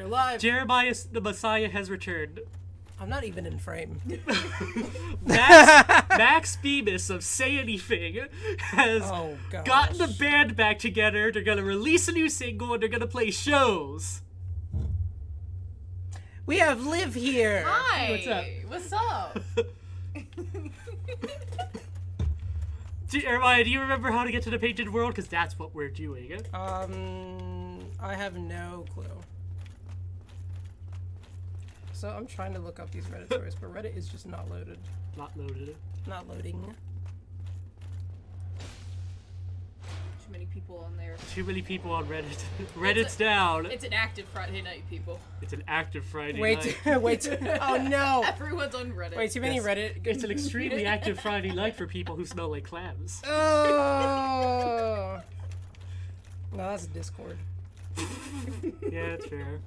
live. Jeremiah the Messiah has returned. I'm not even in frame. Max Bemis of Say Anything has gotten the band back together. They're gonna release a new single and they're gonna play shows. We have Liv here. Hi. What's up? What's up? Jeremiah, do you remember how to get to the painted world? Because that's what we're doing. I have no clue. So I'm trying to look up these Reddit stories, but Reddit is just not loaded. Not loaded. Not loading. Too many people on there. Too many people on Reddit. Reddit's down. It's an active Friday night, people. It's an active Friday Wait, night. wait. Oh no. Everyone's on Reddit. Wait, too many Reddit. It's an extremely active Friday night for people who smell like clams. Oh. No, that's Discord. Yeah, that's fair.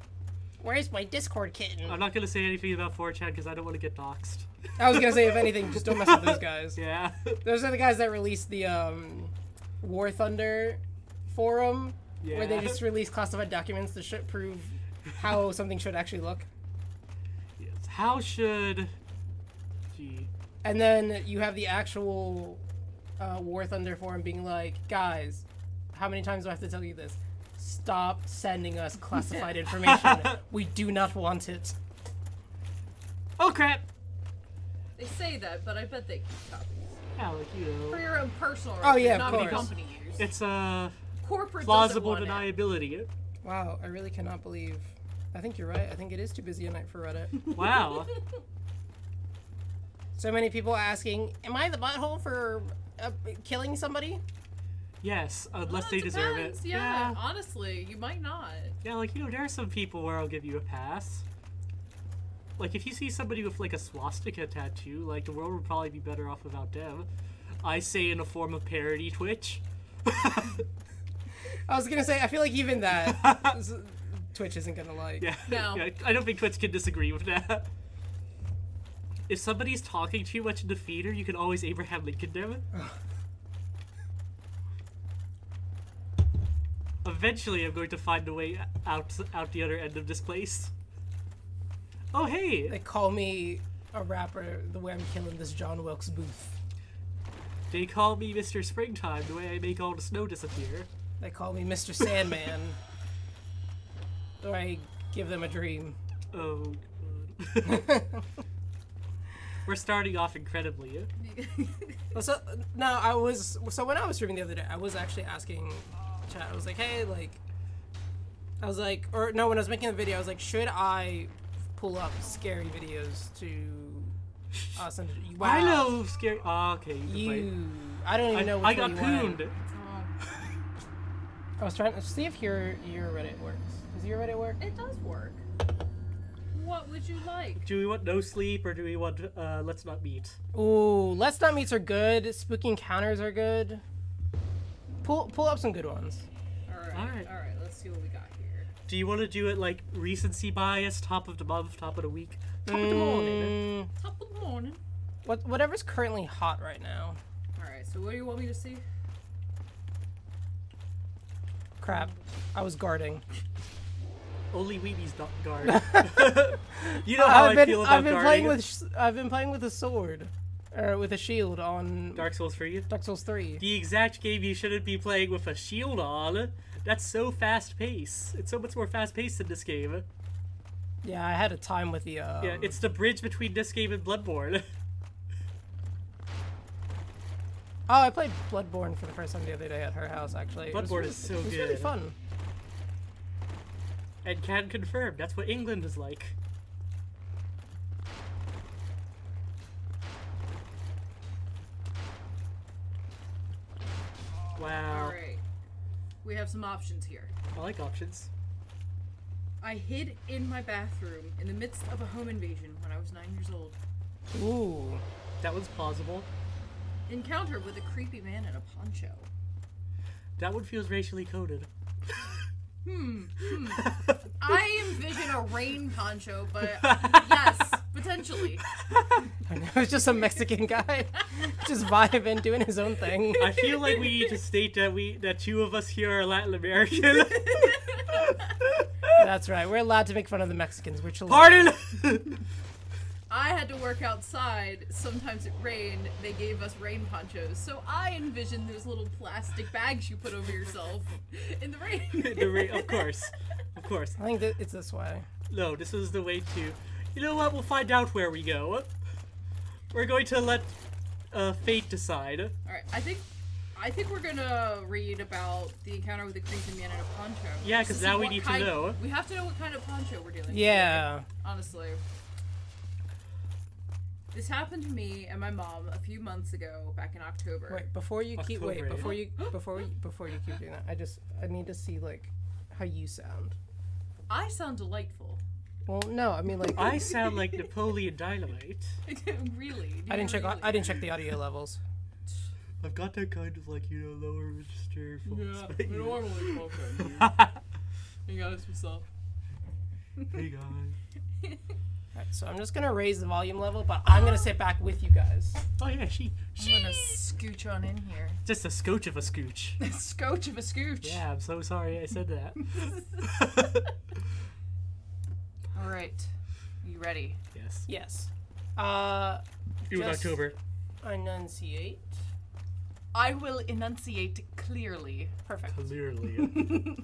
Where's my Discord kitten? I'm not gonna say anything about 4chan because I don't want to get doxxed. I was gonna say, if anything, just don't mess with those guys. Yeah. Those are the guys that released the War Thunder forum, where they just release classified documents to prove how something should actually look. Yes. How should... Gee. And then you have the actual War Thunder forum being like, guys, how many times do I have to tell you this? Stop sending us classified information. We do not want it. Oh crap! They say that, but I bet they keep copies. Yeah, like, you know. For your own personal Oh, yeah, not of for course. company use. It's corporate plausible doesn't want it. deniability. Wow, I really cannot believe. I think you're right. I think it is too busy a night for Reddit. Wow. So many people asking, am I the butthole for killing somebody? Yes, unless Well, they deserve it. depends. Yeah, honestly, you might not. Yeah, like, you know, there are some people where I'll give you a pass. Like, if you see somebody with, like, a swastika tattoo, like, the world would probably be better off without them. I say in a form of parody Twitch. I was gonna say, I feel like even that, Twitch isn't gonna like. Yeah. No. Yeah, I don't think Twitch can disagree with that. If somebody's talking too much in the feeder, you can always Abraham Lincoln them. Eventually, I'm going to find a way out the other end of this place. Oh, hey! They call me a rapper the way I'm killing this John Wilkes Booth. They call me Mr. Springtime the way I make all the snow disappear. They call me Mr. Sandman. Or I give them a dream. Oh, God. We're starting off incredibly. So when I was streaming the other day, I was actually asking chat. I was like, hey, like, when I was making the video, I was like, should I pull up scary videos to send it to you? Wow. I know scary. Oh, okay. I don't even know which I got one you went. pooned. I was trying to see if your Reddit works. Does your Reddit work? It does work. What would you like? Do we want no sleep or do we want let's not meet? Ooh, Let's Not Meets are good. Spooky Encounters are good. Pull up some good ones. Alright, let's see what we got here. Do you want to do it like recency bias, top of the month, top of the week, top of the morning? Top of the morning. Whatever's currently hot right now. Alright, so what do you want me to see? Crap, I was guarding. Only Weebies don't guard. You know how I feel about guarding. I've been playing with a sword, or with a shield on Dark Souls 3. Dark Souls 3. The exact game you shouldn't be playing with a shield on. That's so fast paced. It's so much more fast paced in this game. Yeah, I had a time with the. Yeah, it's the bridge between this game and Bloodborne. Oh, I played Bloodborne for the first time the other day at her house. Actually, Bloodborne is so It was good. really fun. And can confirm, that's what England is like. Wow. Alright. We have some options here. I like options. I hid in my bathroom in the midst of a home invasion when I was 9 years old. Ooh. That was plausible. Encounter with a creepy man in a poncho. That one feels racially coded. I envision a rain poncho, but yes, potentially. I know, it's just some Mexican guy just vibing, doing his own thing. I feel like we need to state that two of us here are Latin American. That's right. We're allowed to make fun of the Mexicans. We're children. Pardon! I had to work outside. Sometimes it rained. They gave us rain ponchos. So I envisioned those little plastic bags you put over yourself in the rain. Of course. Of course. I think that it's this way. No, this is the way to... You know what? We'll find out where we go. We're going to let fate decide. Alright, I think we're gonna read about the encounter with the creepy man in a poncho. Yeah, Just 'cause see now we what need to kind- know. We have to know what kind of poncho we're dealing with. Yeah. Honestly. This happened to me and my mom a few months ago, back in October. Wait, before you keep October, before you keep doing that, I need to see like how you sound. I sound delightful. Well, no, I mean like I sound like Napoleon Dynamite. Really? I didn't check the audio levels. I've got that kind of like, lower register voice. but, normally talking. Hey guys, what's up? Hey guys. Alright, so I'm just gonna raise the volume level, but I'm gonna sit back with you guys. Oh yeah, she. I'm gonna scooch on in here. Just a scooch of a scooch. Scooch of a scooch. Yeah, I'm so sorry I said that. Alright. You ready? Yes. Yes. It was Just October. Enunciate. I will enunciate clearly. Perfect. Clearly.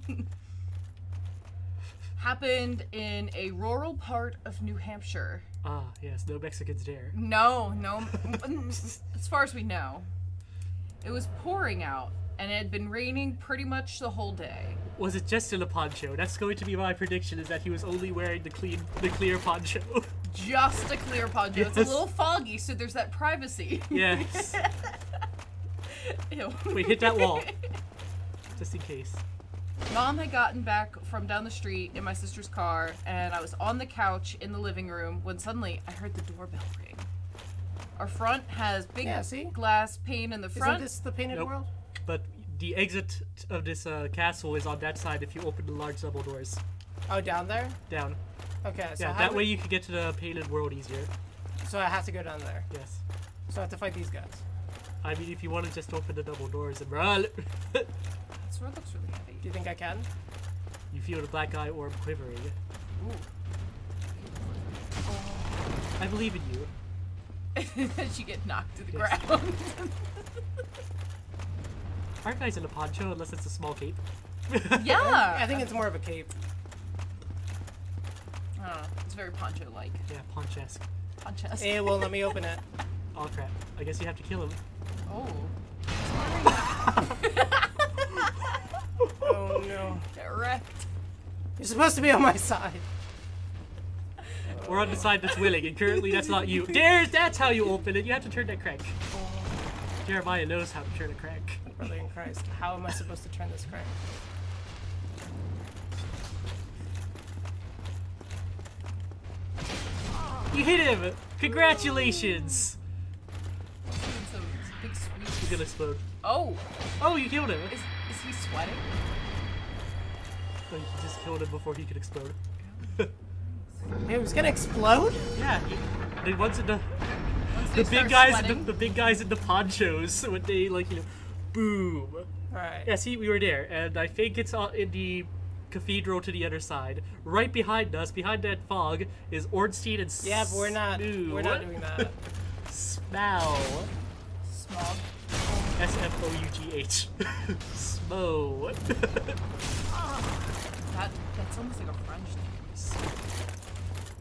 Happened in a rural part of New Hampshire. Ah, yes, no Mexicans dare. No. As far as we know. It was pouring out, and it had been raining pretty much the whole day. Was it just in a poncho? That's going to be my prediction, is that he was only wearing the clear poncho. Just a clear poncho. It's a Yes. little foggy, so there's that privacy. Yes. Ew. Wait, hit that wall. Just in case. Mom had gotten back from down the street in my sister's car, and I was on the couch in the living room when suddenly I heard the doorbell ring. Our front has big Yeah, see? glass pane in the front. Isn't this the painted Nope. world? But the exit of this castle is on that side if you open the large double doors. Oh, down there? Down. Okay, so Yeah, how that do- way you can get to the painted world easier. So I have to go down there. Yes. So I have to fight these guys. I mean, if you want to just open the double doors and run, That sword looks really heavy. Do you think I can? you feel the black eye orb quivering. Ooh. I believe in you. She get knocked to the Yes. ground. Aren't guys in a poncho unless it's a small cape? Yeah. I think it's more of a cape. I don't know. It's very poncho-like. Yeah, ponchesque. Poncho-esque. It won't let me open it. Oh crap. I guess you have to kill him. Oh. Oh no. Get wrecked. You're supposed to be on my side. We're on the side that's willing, and currently that's not you. That's how you open it. You have to turn that crank. Jeremiah knows how to turn a crank. Brother in Christ, how am I supposed to turn this crank? You hit him! Congratulations! So big sweet. He's gonna explode. Oh. Oh, you killed him! Is he sweating? Oh, you just killed him before he could explode. It was gonna explode? Yeah, the ones in the Once the they big start guys sweating. the big guys in the ponchos when they boom. Alright. Yeah, see, we were there, and I think it's in the cathedral to the other side. Right behind us, behind that fog, is Ornstein and Yeah, but we're not doing that. Smell. Smog. S-M-O-U-G-H. Smo. That's almost like a French name.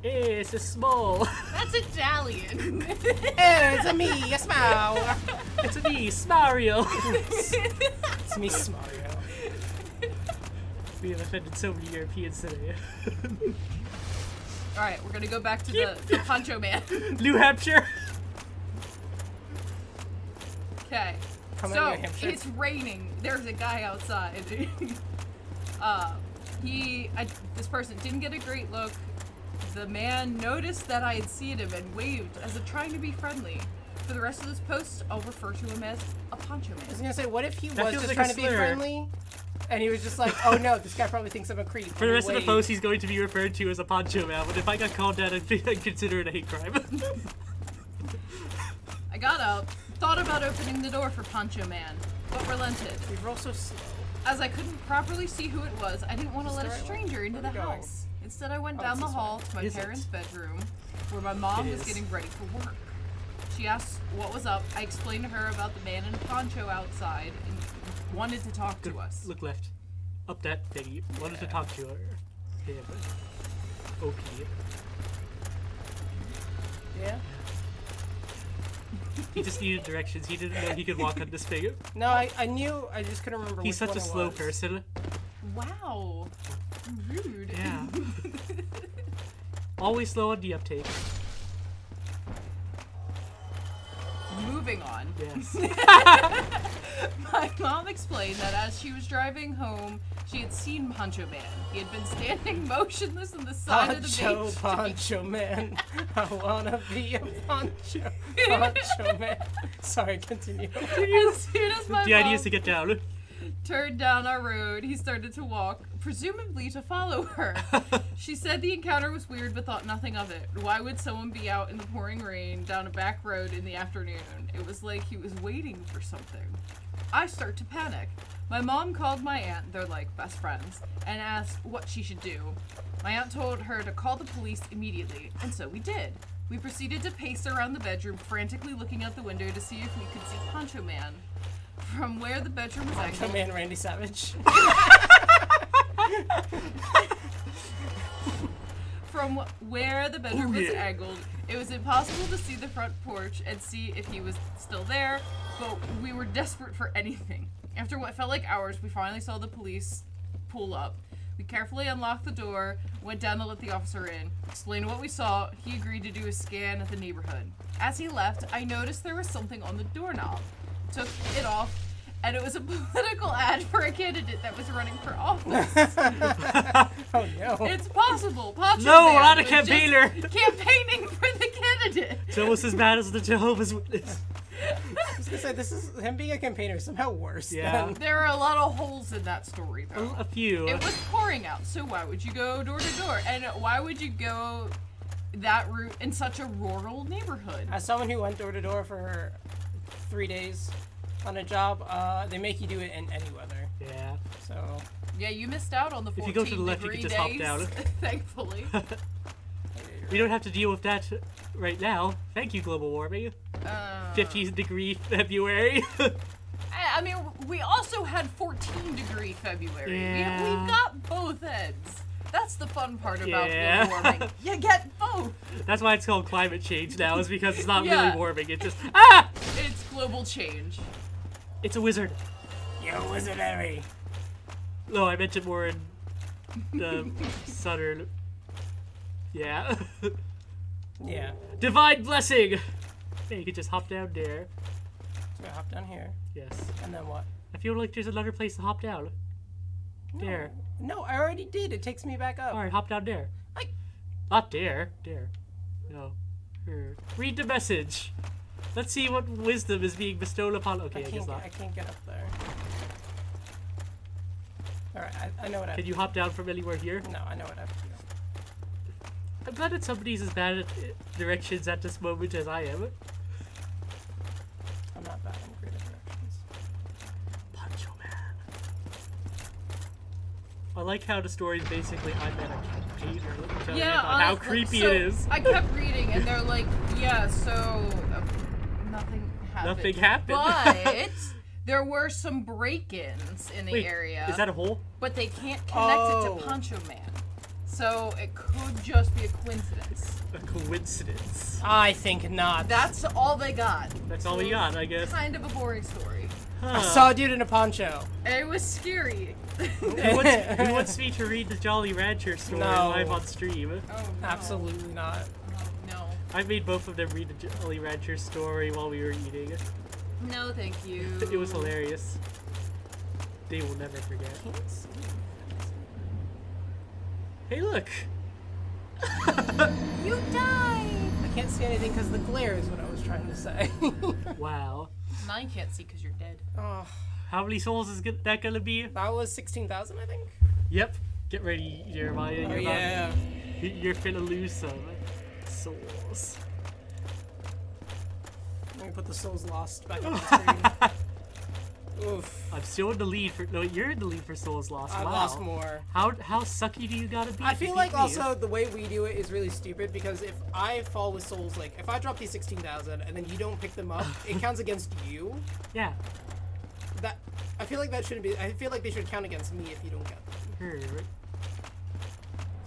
Hey, it's a small. That's Italian. Hey, it's a me, a smile. It's a me, Mario. It's me, Mario. We have offended so many Europeans today. Alright, we're gonna go back to the poncho man. New Hampshire. Come Okay. on, So, New Hampshire. it's raining. There's a guy outside. This person didn't get a great look. The man noticed that I had seen him and waved as if trying to be friendly. For the rest of this post, I'll refer to him as a poncho I was man. gonna say, what if he That was feels just like a trying to be slur. friendly? And he was just like, oh no, this guy probably thinks I'm a creep. For the rest of the post, he's going to be referred to as a poncho man, but if I got called that, I'd consider it a hate crime. I got up, thought about opening the door for poncho man, but relented. We roll so slow. As I couldn't properly see who it was, I didn't want to Is let a this the right stranger into the Where are we going? house. Instead, I went Oh, down it's the this hall way. to my Is it? parents' bedroom, where my mom It was is. getting ready for work. She asked what was up. I explained to her about the man in a poncho outside and wanted to talk to us. Look left. Up that thingy. Wanted to talk to her. Him. Okay. Yeah. He just needed directions. He didn't know he could walk on this thing. No, I knew. I just couldn't remember. He's which such a one it slow was. person. Wow. Rude. Yeah. Always slow on the uptake. Moving on. Yes. My mom explained that as she was driving home, she had seen Poncho Man. He had been standing motionless on the side of the main street. Poncho man. I wanna be a poncho man. Sorry, continue. As soon as my The idea mom is to get down. turned down our road, he started to walk, presumably to follow her. She said the encounter was weird but thought nothing of it. Why would someone be out in the pouring rain down a back road in the afternoon? It was like he was waiting for something. I start to panic. My mom called my aunt, they're like best friends, and asked what she should do. My aunt told her to call the police immediately, and so we did. We proceeded to pace around the bedroom, frantically looking out the window to see if we could see Poncho Man. From where the bedroom was Poncho angled, man, Randy Savage. From where the bedroom was angled, it was impossible to see the front porch and see if he was still there, but we were desperate for anything. After what felt like hours, we finally saw the police pull up. We carefully unlocked the door, went down to let the officer in, explained what we saw. He agreed to do a scan of the neighborhood. As he left, I noticed there was something on the doorknob. Took it off, and it was a political ad for a candidate that was running for office. Oh no. It's possible. Poncho No, Man we're not a was just campaigner. Campaigning for the candidate. It's almost as bad as the Jehovah's Witness. I was gonna say, this is him being a campaigner is somehow worse. Yeah. Than, There are a lot of holes in that story, though. A few. It was pouring out, so why would you go door to door? And why would you go that route in such a rural neighborhood? as someone who went door to door for 3 days on a job, they make you do it in any weather. Yeah. So Yeah, you missed out on the 14 If you go to the left, you degree can just hop days, down. thankfully. We don't have to deal with that right now. Thank you, global warming. 50-degree February. I mean, we also had 14-degree February. Yeah. We've got both ends. That's the fun part about Yeah. global warming. You get both. That's why it's called climate change now, is because it's not Yeah. really warming. It's just, ah! It's global change. It's a wizard. yo, wizardary. No, I meant it more in the southern. Yeah. Yeah. Divine blessing! Yeah, you could just hop down there. So I hop down here, Yes. and then what? I feel like there's another place to hop down. There. No, I already did. It takes me back up. Alright, hop down there. Like, Not there. There. No. Here. Read the message. Let's see what wisdom is being bestowed upon. Okay, I guess not. I can't get up there. All right, I know what I have Can to you hop down from anywhere here? do. No, I know what I have to do. I'm glad that somebody's as bad at directions at this moment as I am. I'm not bad. I'm great at directions. Poncho Man. I like how the story is basically I'm at a campaigner telling Yeah, about how honestly, creepy so it is. I kept reading, and they're like, yeah, so nothing happened. Nothing happened. But there were some break-ins in the Wait, area. is that a hole? But they can't connect it Oh. to Poncho Man. So it could just be a coincidence. A coincidence. I think not. That's all they got. That's all we got, I guess. Kind of a boring story. I saw a dude in a poncho. It was scary. Who wants me to read the Jolly Rancher story No. live on stream? Oh, no. Absolutely not. Oh, no. I made both of them read the Jolly Rancher story while we were eating. No, thank you. It was hilarious. They will never forget. Can't see. Hey, look! You died! I can't see anything because the glare is what I was trying to say. Wow. Now you can't see because you're dead. Oh, How many souls is that gonna be? that was 16,000, I think. Yep. Get ready, Jeremiah. Oh You're yeah. You're finna lose some souls. Let me put the souls lost back on the screen. Oof. I'm still in the lead for. No, you're in the lead for Souls Lost. I've Wow. lost more. How sucky do you gotta be? I to feel beat like me? also the way we do it is really stupid because if I fall with souls, like if I drop these 16,000 and then you don't pick them up, it counts against you. Yeah. That I feel like that shouldn't be. I feel like they should count against me if you don't get them. Her.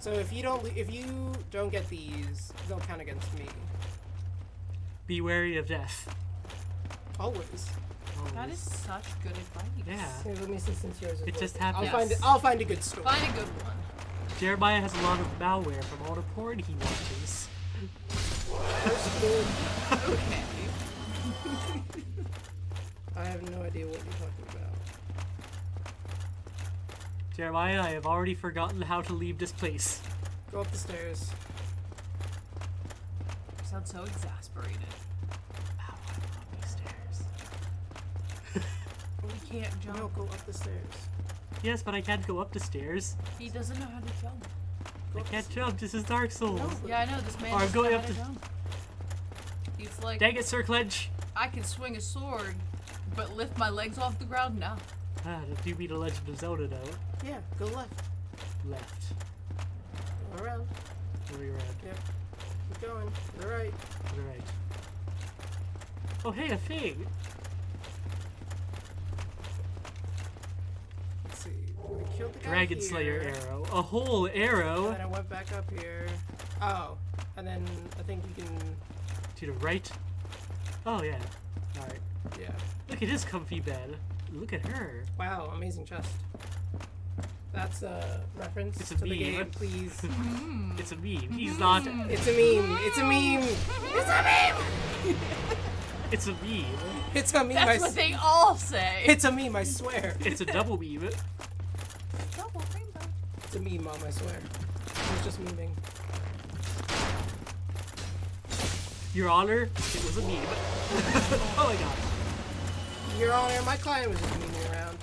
So if you don't get these, they'll count against me. Be wary of death. Always. That is such good advice. Yeah. Here, let me see since yours is It just working. happens. I'll find a good story. Find a good one. Jeremiah has a lot of malware from all the porn he watches. Okay. I have no idea what you're talking about. Jeremiah, I have already forgotten how to leave this place. Go up the stairs. You sound so exasperated. How do I go up these stairs? We can't jump. No, go up the stairs. Yes, but I can't go up the stairs. He doesn't know how to jump. I can't jump. This is Dark Souls. No. Yeah, I know. This man Or I'm doesn't going know up how to the- jump. He's like, Dang it, Sir Clench. I can swing a sword, but lift my legs off the ground? No. Ah, that do be the Legend of Zelda, though. Yeah, go left. Left. Go around. Very around. Yep. Keep going. To the right. To the right. Oh, hey, a thing. Let's see. I killed the guy Dragon here. Slayer arrow. A whole arrow. And then I went back up here. Oh. And then I think you can. To the right. Oh, yeah. Alright. Yeah. Look at his comfy bed. Look at her. Wow, amazing chest. That's a reference It's a to the meme. game, please. It's a meme. He's not. It's a meme. It's a meme. It's a meme. It's a meme. It's a meme. That's what they all say. It's a meme. I swear. It's a double meme. Double rainbow. It's a meme, Mom. I swear. I was just memeing. Your Honor, it was a meme. Oh my god. Your Honor, my client was just memeing around.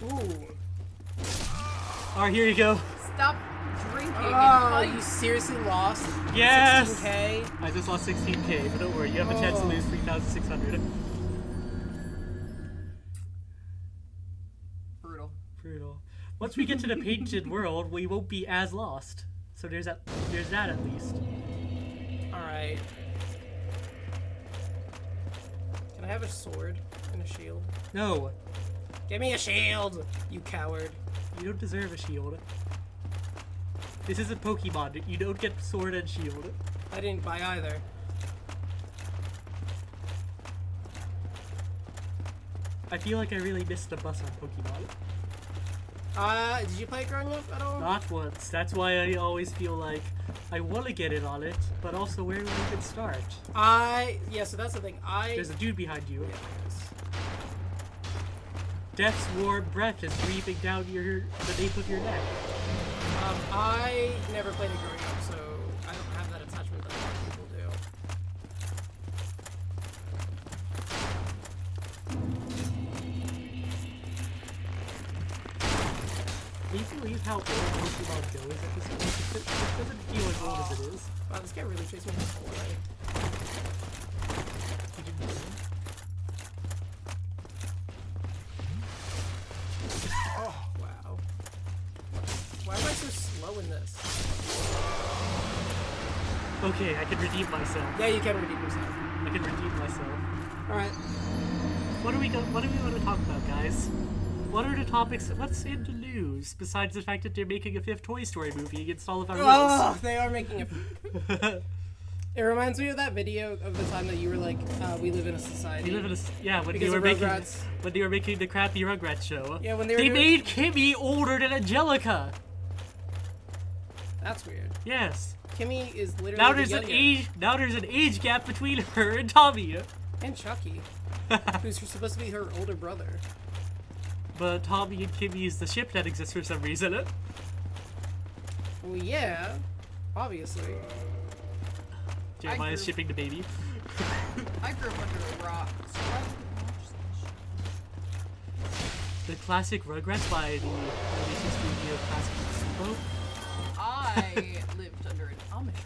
Ooh. Alright, here you go. Stop drinking and Oh, fight. you seriously lost? Yes! 16K? I just lost 16k, but don't worry, you have a chance to Oh. lose 3,600. Brutal. Brutal. Once we get to the painted world, we won't be as lost. So there's that at least. Alright. Can I have a sword and a shield? No, Give me a shield, you coward. you don't deserve a shield. This isn't Pokemon. You don't get sword and shield. I didn't buy either. I feel like I really missed the bus on Pokemon. Did you play it growing up at all? Not once. That's why I always feel like I want to get in on it, but also where do I even start? Yeah, so that's the thing. There's a dude behind you. Yeah, there is. Death's warm breath is breathing down the nape of your neck. I never played it growing up, so I don't have that attachment that a lot of people do. Can you believe how old Pokemon Go is at this point? It doesn't feel as old as it is. Wow, this guy really chased me this whole way. You didn't know? Oh, wow. Why am I so slow in this? Okay, I can redeem myself. Yeah, you can redeem yourself. I can redeem myself. Alright. What do we want to talk about, guys? What are the topics? What's in the news besides the fact that they're making a 5th Toy Story movie against all of our Oh, they are making a... rules? It reminds me of that video of the time that you were like, we live in a society. They live in a when Because they were of making Rugrats. the crappy Rugrats show. Yeah, when they were doing- made Kimmy older than Angelica. That's weird. Yes. Kimmy is literally Now the there's an younger. age gap between her and Tommy. And Chucky, who's supposed to be her older brother. But Tommy and Kimmy is the ship that exists for some reason. Well, yeah, obviously. Jeremiah's grew- shipping the baby. I grew up under a rock, so I didn't watch this shit. The classic Rugrats by the animation studio Classic Studio. I lived under an Amish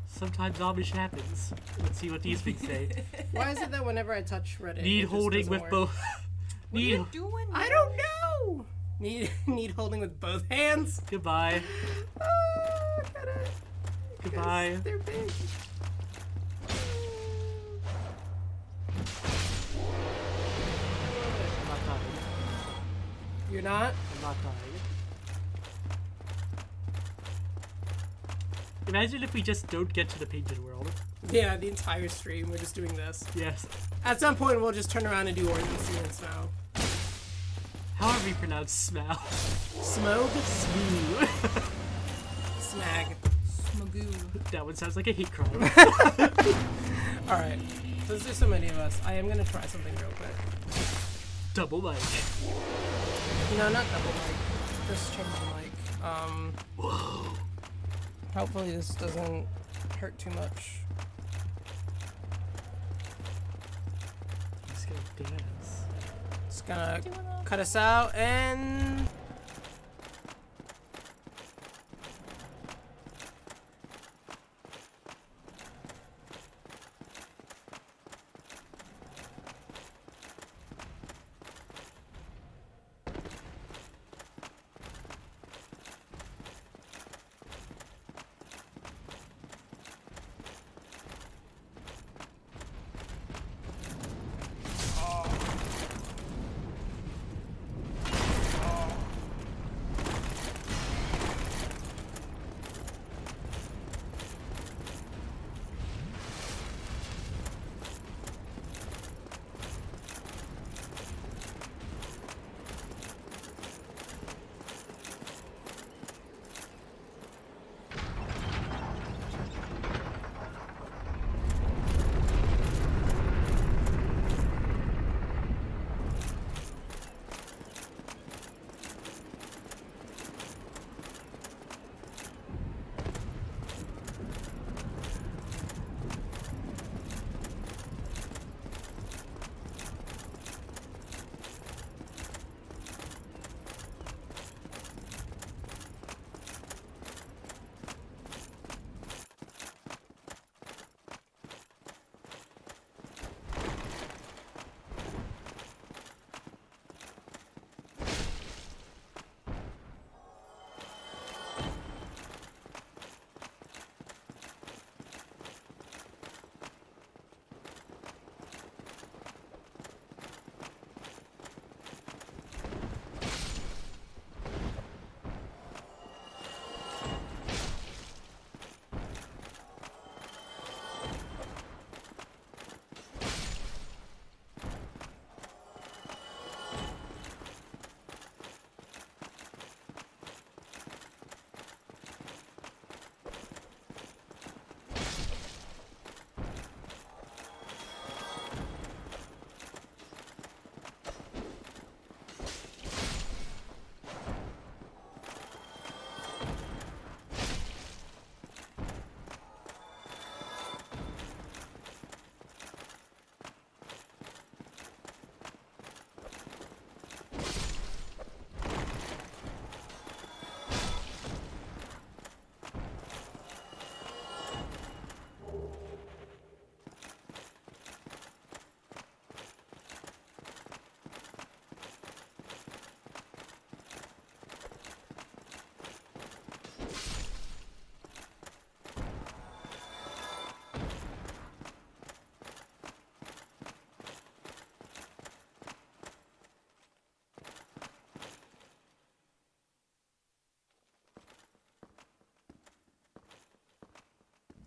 Sometimes Amish happens. Let's see what these things say. Why is it that whenever I touch Reddit, it Need just holding doesn't with work? both. What are you doing? I don't know. Need holding with both hands. Goodbye. Oh, gotta, Goodbye. guys, they're big. I'm not dying. You're not? I'm not dying. Imagine if we just don't get to the painted world. Yeah, the entire stream we're just doing this. Yes. At some point, we'll just turn around and do Orthodox now. However you pronounce smell. Smog? Smooth. Smag. Smagoo. That one sounds like a hate crime. Alright. Since there's so many of us, I am gonna try something real quick. Double mic. No, not double mic. Just change the mic. Whoa. Hopefully this doesn't hurt too much. Just gonna dance. Just gonna cut us out and...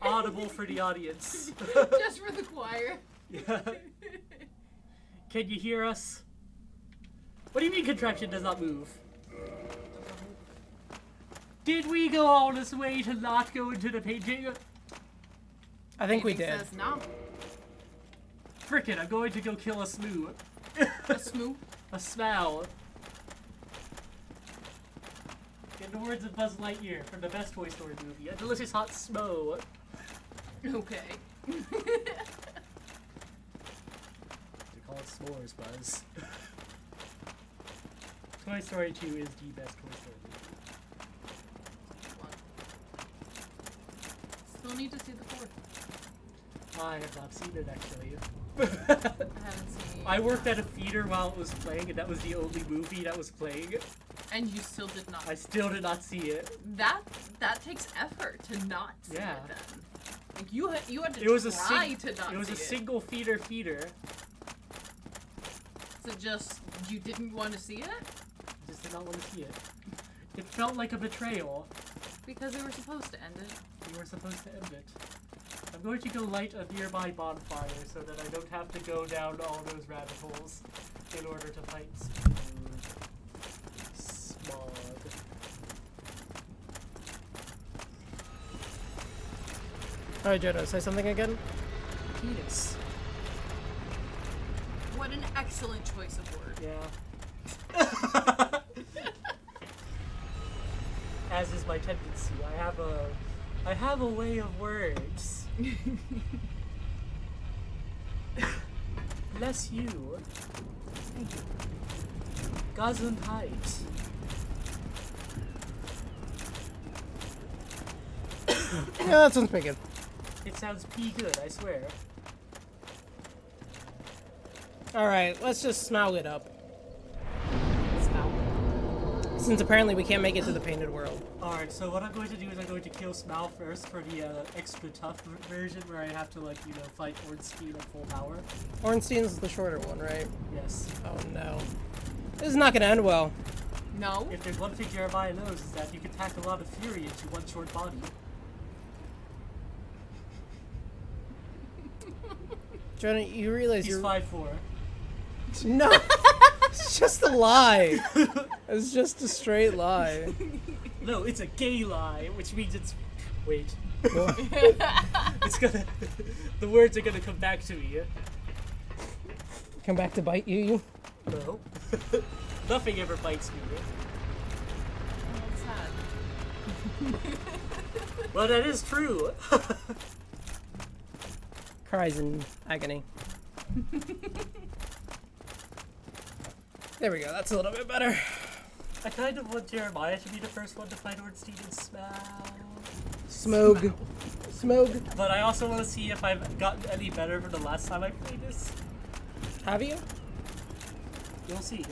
Audible for the audience. Just for the choir. Yeah. Can you hear us? What do you mean contraption does not move? Did we go all this way to not go into the painting? I think we Painting did. Says no. Frickin', I'm going to go kill a smoo. A smoo. A smell. In the words of Buzz Lightyear from the best Toy Story movie, a delicious hot smo. Okay. They call it s'mores, Buzz. Toy Story 2 is the best Toy Story movie. Still need to see the fourth. I have not seen it, actually. I haven't seen it. I worked at a theater while it was playing, and that was the only movie that was playing. And you still did not. I still did not see it. That takes effort to not see Yeah. it then. Like you had to try to not It was see a single theater. So just you didn't want to see it? I just did not want to see it. It felt like a betrayal. Because they were supposed to end it. We were supposed to end it. I'm going to go light a nearby bonfire so that I don't have to go down all those rabbit holes in order to fight Smog. Alright, Jono, say something again? Penis. What an excellent choice of word. Yeah. As is my tendency. I have a way of words. Bless you. Thank you. Gesundheit. Yeah, that sounds pretty good. It sounds pee good, I swear. Alright, let's just smell it up. Smell. Since apparently we can't make it to the painted world. Alright, so what I'm going to do is I'm going to kill Smal first for the extra tough version where I have to, like, you know, fight Ornstein at full power. Ornstein's the shorter one, right? Yes. Oh no. This is not gonna end well. No? If there's one thing Jeremiah knows is that you can pack a lot of fury into one short body. Jonah, you realize He's you're... 5'4". No! It's just a lie. It's just a straight lie. No, it's a gay lie, which means it's... Wait. What? It's gonna... The words are gonna come back to me. Come back to bite you? No. Nothing ever bites me. Oh, that's sad. Well, that is true. Cries in agony. There we go, that's a little bit better. I kind of want Jeremiah to be the first one to fight Ornstein and Smal. Smog. Smog. But I also want to see if I've gotten any better from the last time I played this. Have you? You'll see.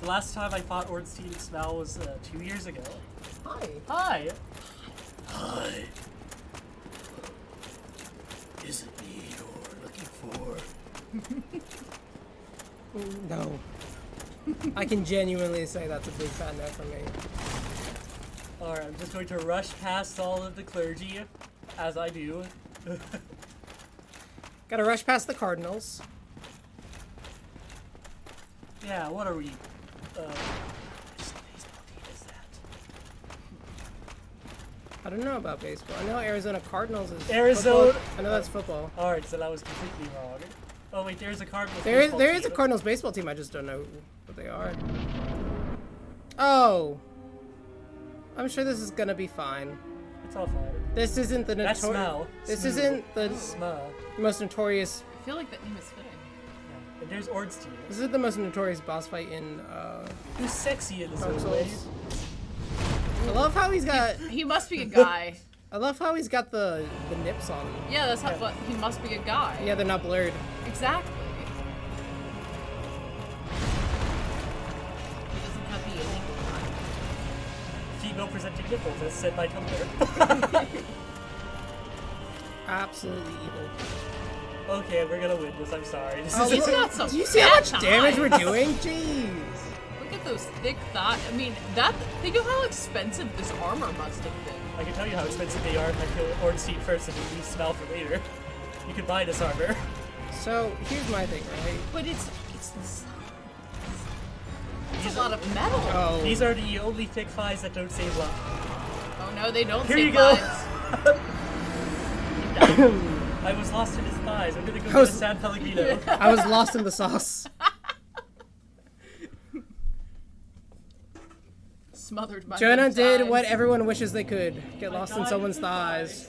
The last time I fought Ornstein and Smal was 2 years ago. Hi. Hi! Hi. Is it me you're looking for? No. I can genuinely say that's a big fat no for me. Alright, I'm just going to rush past all of the clergy, as I do. Gotta rush past the Cardinals. Yeah, what are we? Which baseball team is that? I don't know about baseball. I know Arizona Cardinals is Arizona- football. I know that's football. Alright, so that was completely wrong. Oh wait, there's a Cardinals There baseball is a team. Cardinals baseball team. I just don't know what they are. Oh. I'm sure this is gonna be fine. It's all fine. This isn't the That's notorious. Smell. This Smell. isn't the Smell. most notorious. I feel like that name is fitting. Yeah. And there's Ornstein. This is the most notorious boss fight in Who's sexy in his Dark own way. Souls. I love how he's got. He must be a guy. I love how he's got the nips on him. Yeah, that's how. But he must be a guy. Yeah, they're not blurred. Exactly. He doesn't have the illegal kind. Female presenting nipples, as said by Tumblr. Absolutely evil. Okay, we're gonna win this. I'm sorry. This Oh, is He's got some do you see how much fat damage we're thighs. doing? Jeez. Look at those thick thighs. I mean, think of how expensive this armor must have been. I can tell you how expensive they are if I kill Ornstein first and you Smell for later. You can buy this armor. So here's my thing, right? But it's the size. It's a lot of metal. Oh. These are the only thick thighs that don't save love. Oh no, they don't. Here save you go. lives. I was lost in his thighs. I'm gonna go I get a was- San Pellegrino. I was lost in the sauce. Smothered by Jonah those did thighs. what everyone wishes they could. Get I lost in died someone's in thighs.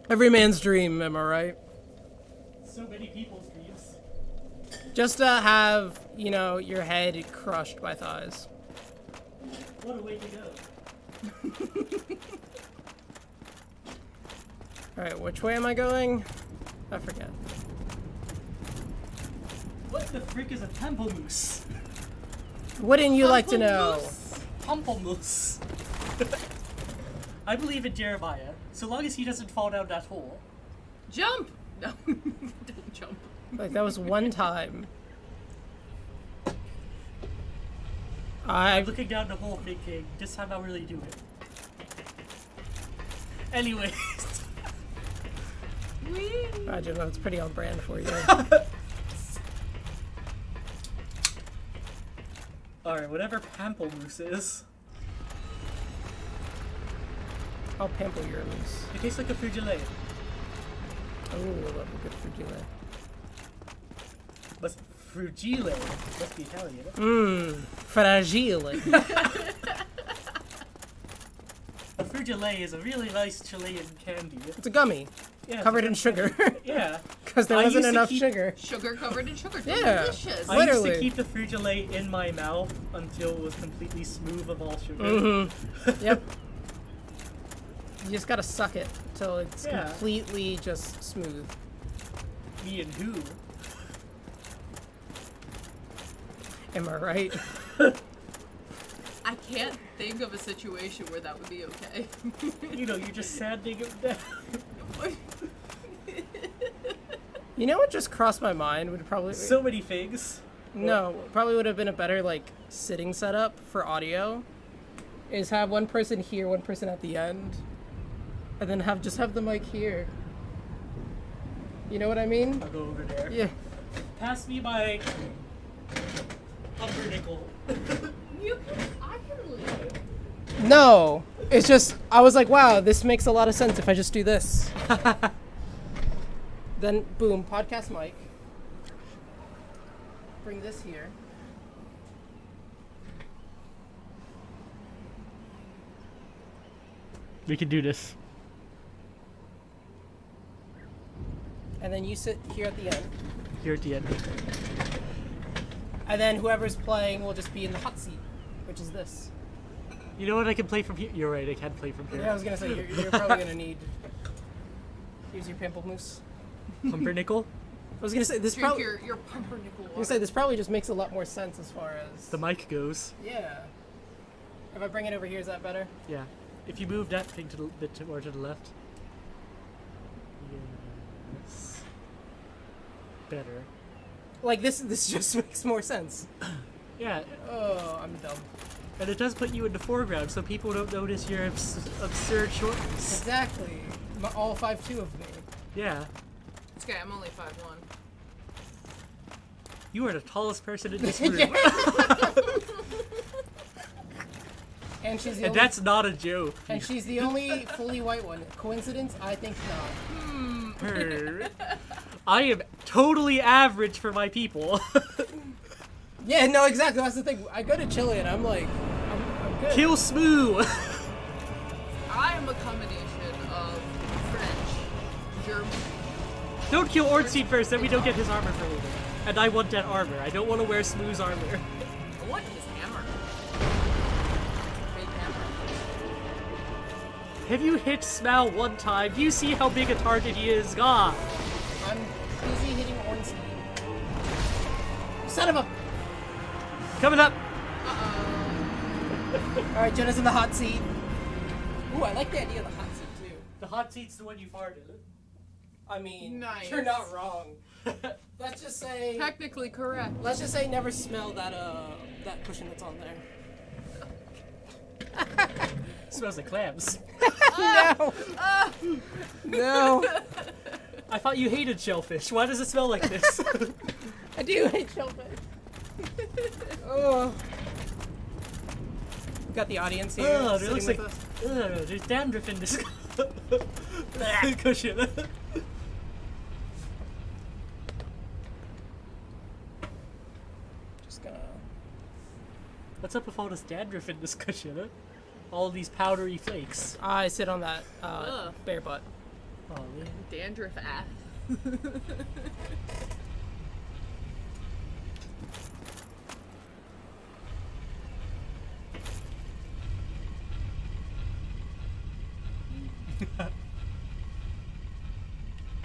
Every man's dream, am I right? So many people's dreams. Just to have, you know, your head crushed by thighs. What a way to go. Alright, which way am I going? I forget. What the frick is a pamplemousse? Wouldn't you like to know? Pamplemousse. I believe in Jeremiah, so long as he doesn't fall down that hole. Jump! No, don't jump. Like, that was one time. I'm Looking down the hole thinking, this time I'll really do it. Anyways. I don't know, it's pretty on brand for you. Alright, whatever pamplemousse is. I'll pamper your loose. It tastes like a frugile. Oh, I love a good frugile. But frugile must be Italian. Mmm, fragile. A frugile is a really nice Chilean candy. It's a gummy, Yeah, covered in sugar. Yeah. Because there I wasn't used to enough keep- sugar. Sugar covered in sugar. Yeah. Delicious. I used Literally. to keep the frugile in my mouth until it was completely smooth of all sugar. Mm-hmm. Yep. You just gotta suck it till it's Yeah. completely just smooth. Me and who? Am I right? I can't think of a situation where that would be okay. You know, you're just sanding it down. You know what just crossed my mind would probably So many things. no, probably would have been a better like sitting setup for audio. Is have one person here, one person at the end, and then just have the mic here. You know what I mean? I'll go over there. Yeah. Pass me my pumpernickel. I can leave. No, it's just I was like, wow, this makes a lot of sense if I just do this. Then boom, podcast mic. Bring this here. We can do this. And then you sit here at the end. Here at the end. And then whoever's playing will just be in the hot seat, which is this. You know what? I can play from here. You're right. I can play from here. Yeah, I was gonna say you're probably gonna need. Here's your pimple mousse. Pumpernickel. I was gonna say this Drink probably. your pumpernickel I was water. gonna say this probably just makes a lot more sense as far as. The mic goes. Yeah. If I bring it over here, is that better? Yeah. If you move that thing to the bit more to the left. Yes. Better. Like this just makes more sense. Yeah, Oh, I'm dumb. and it does put you in the foreground, so people don't notice your absurd shortness. Exactly. All 5'2" of me. Yeah. It's okay, I'm only 5'1". You are the tallest person in this room. And she's the And only. that's not a joke. And she's the only fully white one. Coincidence? I think not. Her. I am totally average for my people. Yeah, no, exactly. That's the thing. I go to Chile and I'm like, I'm good. Kill Smoo! I am a combination of French, German. Don't kill Ornstein first, then we don't get his armor for later. And I want that armor. I don't want to wear Smoo's armor. I want his hammer. Big hammer. Have you hit Smal one time? Do you see how big a target he is? God. I'm busy hitting Ornstein. Son of a. Coming up. Alright, Jenna's in the hot seat. Ooh, I like the idea of the hot seat too. The hot seat's the one you farted. I mean, Nice. you're not wrong. Let's just say. Technically correct. Let's just say never smell that that cushion that's on there. Smells like clams. No. No. I thought you hated shellfish. Why does it smell like this? I do hate shellfish. Oh. Got the audience here. Oh, there sitting looks with like us. there's dandruff in this cushion. Just gonna. What's up with all this dandruff in this cushion? All these powdery flakes. I sit on that Ugh. bare butt. Oh, man. Dandruff ass.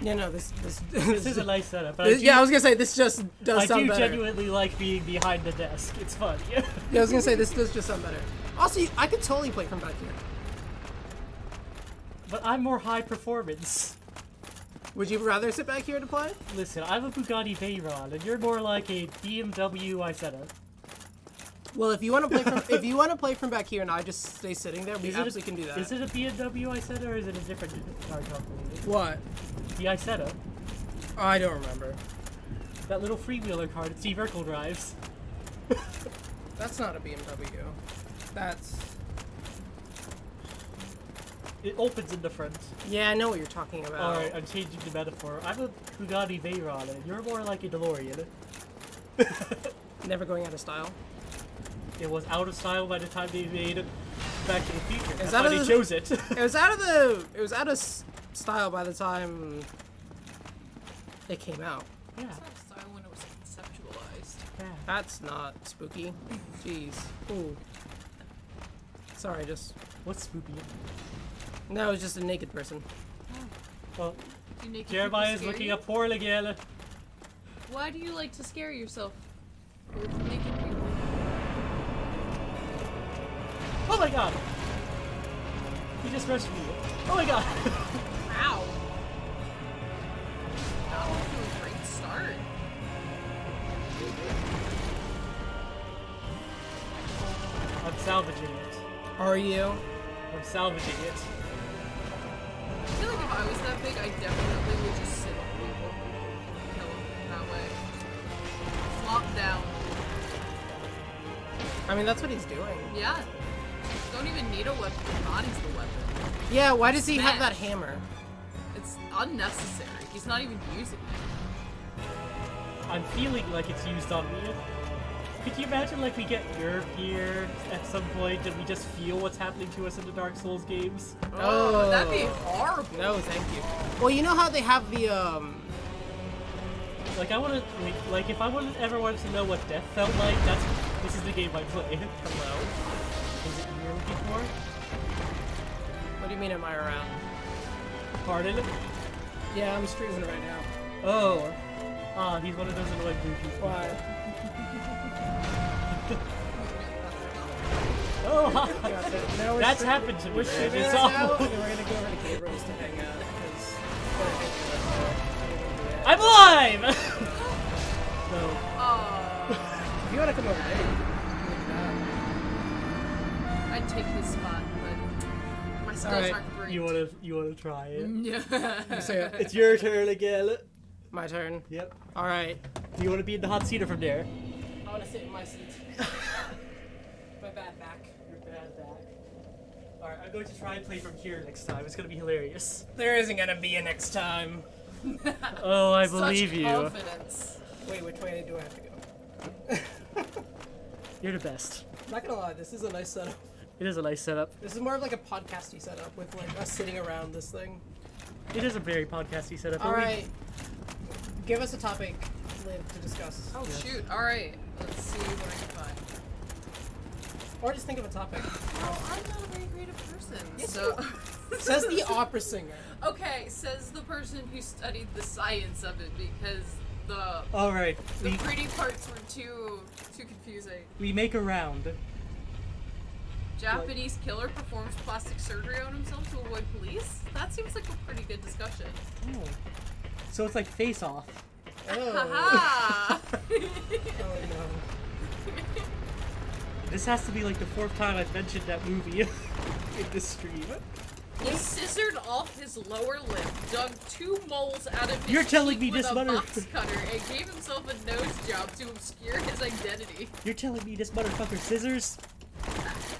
Yeah, no, this This is a nice setup. But yeah, I was gonna say this just does I sound do better. genuinely like being behind the desk. It's fun. Yeah, I was gonna say this does just sound better. Also, I could totally play from back here. But I'm more high performance. Would you rather sit back here to play? Listen, I'm a Bugatti Veyron, and you're more like a BMW Isetta. Well, if you want to play from back here and I just stay sitting there, we absolutely can do that. Is it a BMW Isetta or is it a different car company? What? The Isetta. Oh, I don't remember. That little freewheeler car that Steve Urkel drives. That's not a BMW. That's... It opens in the front. Yeah, I know what you're talking about. Alright, I'm changing the metaphor. I'm a Bugatti Veyron, and you're more like a DeLorean. Never going out of style. It was out of style by the time they made Back to the Future. That's that why they chose it. It was out of style by the time it came out. Yeah. It's out of style when it was conceptualized. Yeah. That's not spooky. Jeez. Ooh. Sorry, just... What's spooky? No, it was just a naked person. Well, Do naked Jeremiah people is scare looking you? up porn again. Why do you like to scare yourself with naked people? Oh my god! He just rushed me. Oh my god! Ow! That was a great start. I'm salvaging it. Are you? I'm salvaging it. I feel like if I was that big, I definitely would just sit on people and kill them that way. Flop down. I mean, that's what he's doing. Yeah. Don't even need a weapon. Your body's the weapon. Yeah, why does he have that Smash. hammer? It's unnecessary. He's not even using it. I'm feeling like it's used on me. Could you imagine, like, we get nerfed here at some point and we just feel what's happening to us in the Dark Souls games? Oh, that'd be Oh. horrible. No, thank you. Well, you know how they have the, Like, I want to, like, if I ever wanted to know what death felt like, this is the game I play. Hello? Is it you you're looking for? What do you mean, am I around? Pardon? Yeah, I'm streaming right now. Oh. Ah, he's one of those annoying blue people. Why? Oh, Now we're that's streaming- happened to me. We're man. streaming It's right now, awful. and we're gonna go over to Gabriel's to hang out, because... I'm alive! No. Oh, If you wanna come over there, you I'd take his spot, but my skills Alright, aren't great. You wanna try it? Yeah. can say it. It's your turn again. My turn. Yep. Alright. Do you want to be in the hot seat or from there? I wanna sit in my seat. My bad back. Your bad back. Alright, I'm going to try and play from here next time. It's gonna be hilarious. There isn't gonna be a next time. Oh, I Such believe you. confidence. Wait, which way do I have to go? You're the best. I'm not gonna lie, this is a nice setup. It is a nice setup. This is more of like a podcasty setup with like us sitting around this thing. It is a very podcasty setup. but we- Alright. Give us a topic, Liv, to discuss. Oh Yes. shoot! All right, let's see what I can find. Or just think of a topic. Oh, I'm not a very creative person. Yes, So Says the opera singer. okay, says the person who studied the science of it because the Alright, the pretty parts were too confusing. we make a round. Japanese killer performs plastic surgery on himself to avoid police? That seems like a pretty good discussion. Oh. So it's like Face Off. Oh. Haha! Oh no. This has to be like the 4th time I've mentioned that movie in this stream. He scissored off his lower lip, dug 2 moles out of his You're telling cheek me this with a mother- box cutter, and gave himself a nose job to obscure his identity. You're telling me this motherfucker scissors?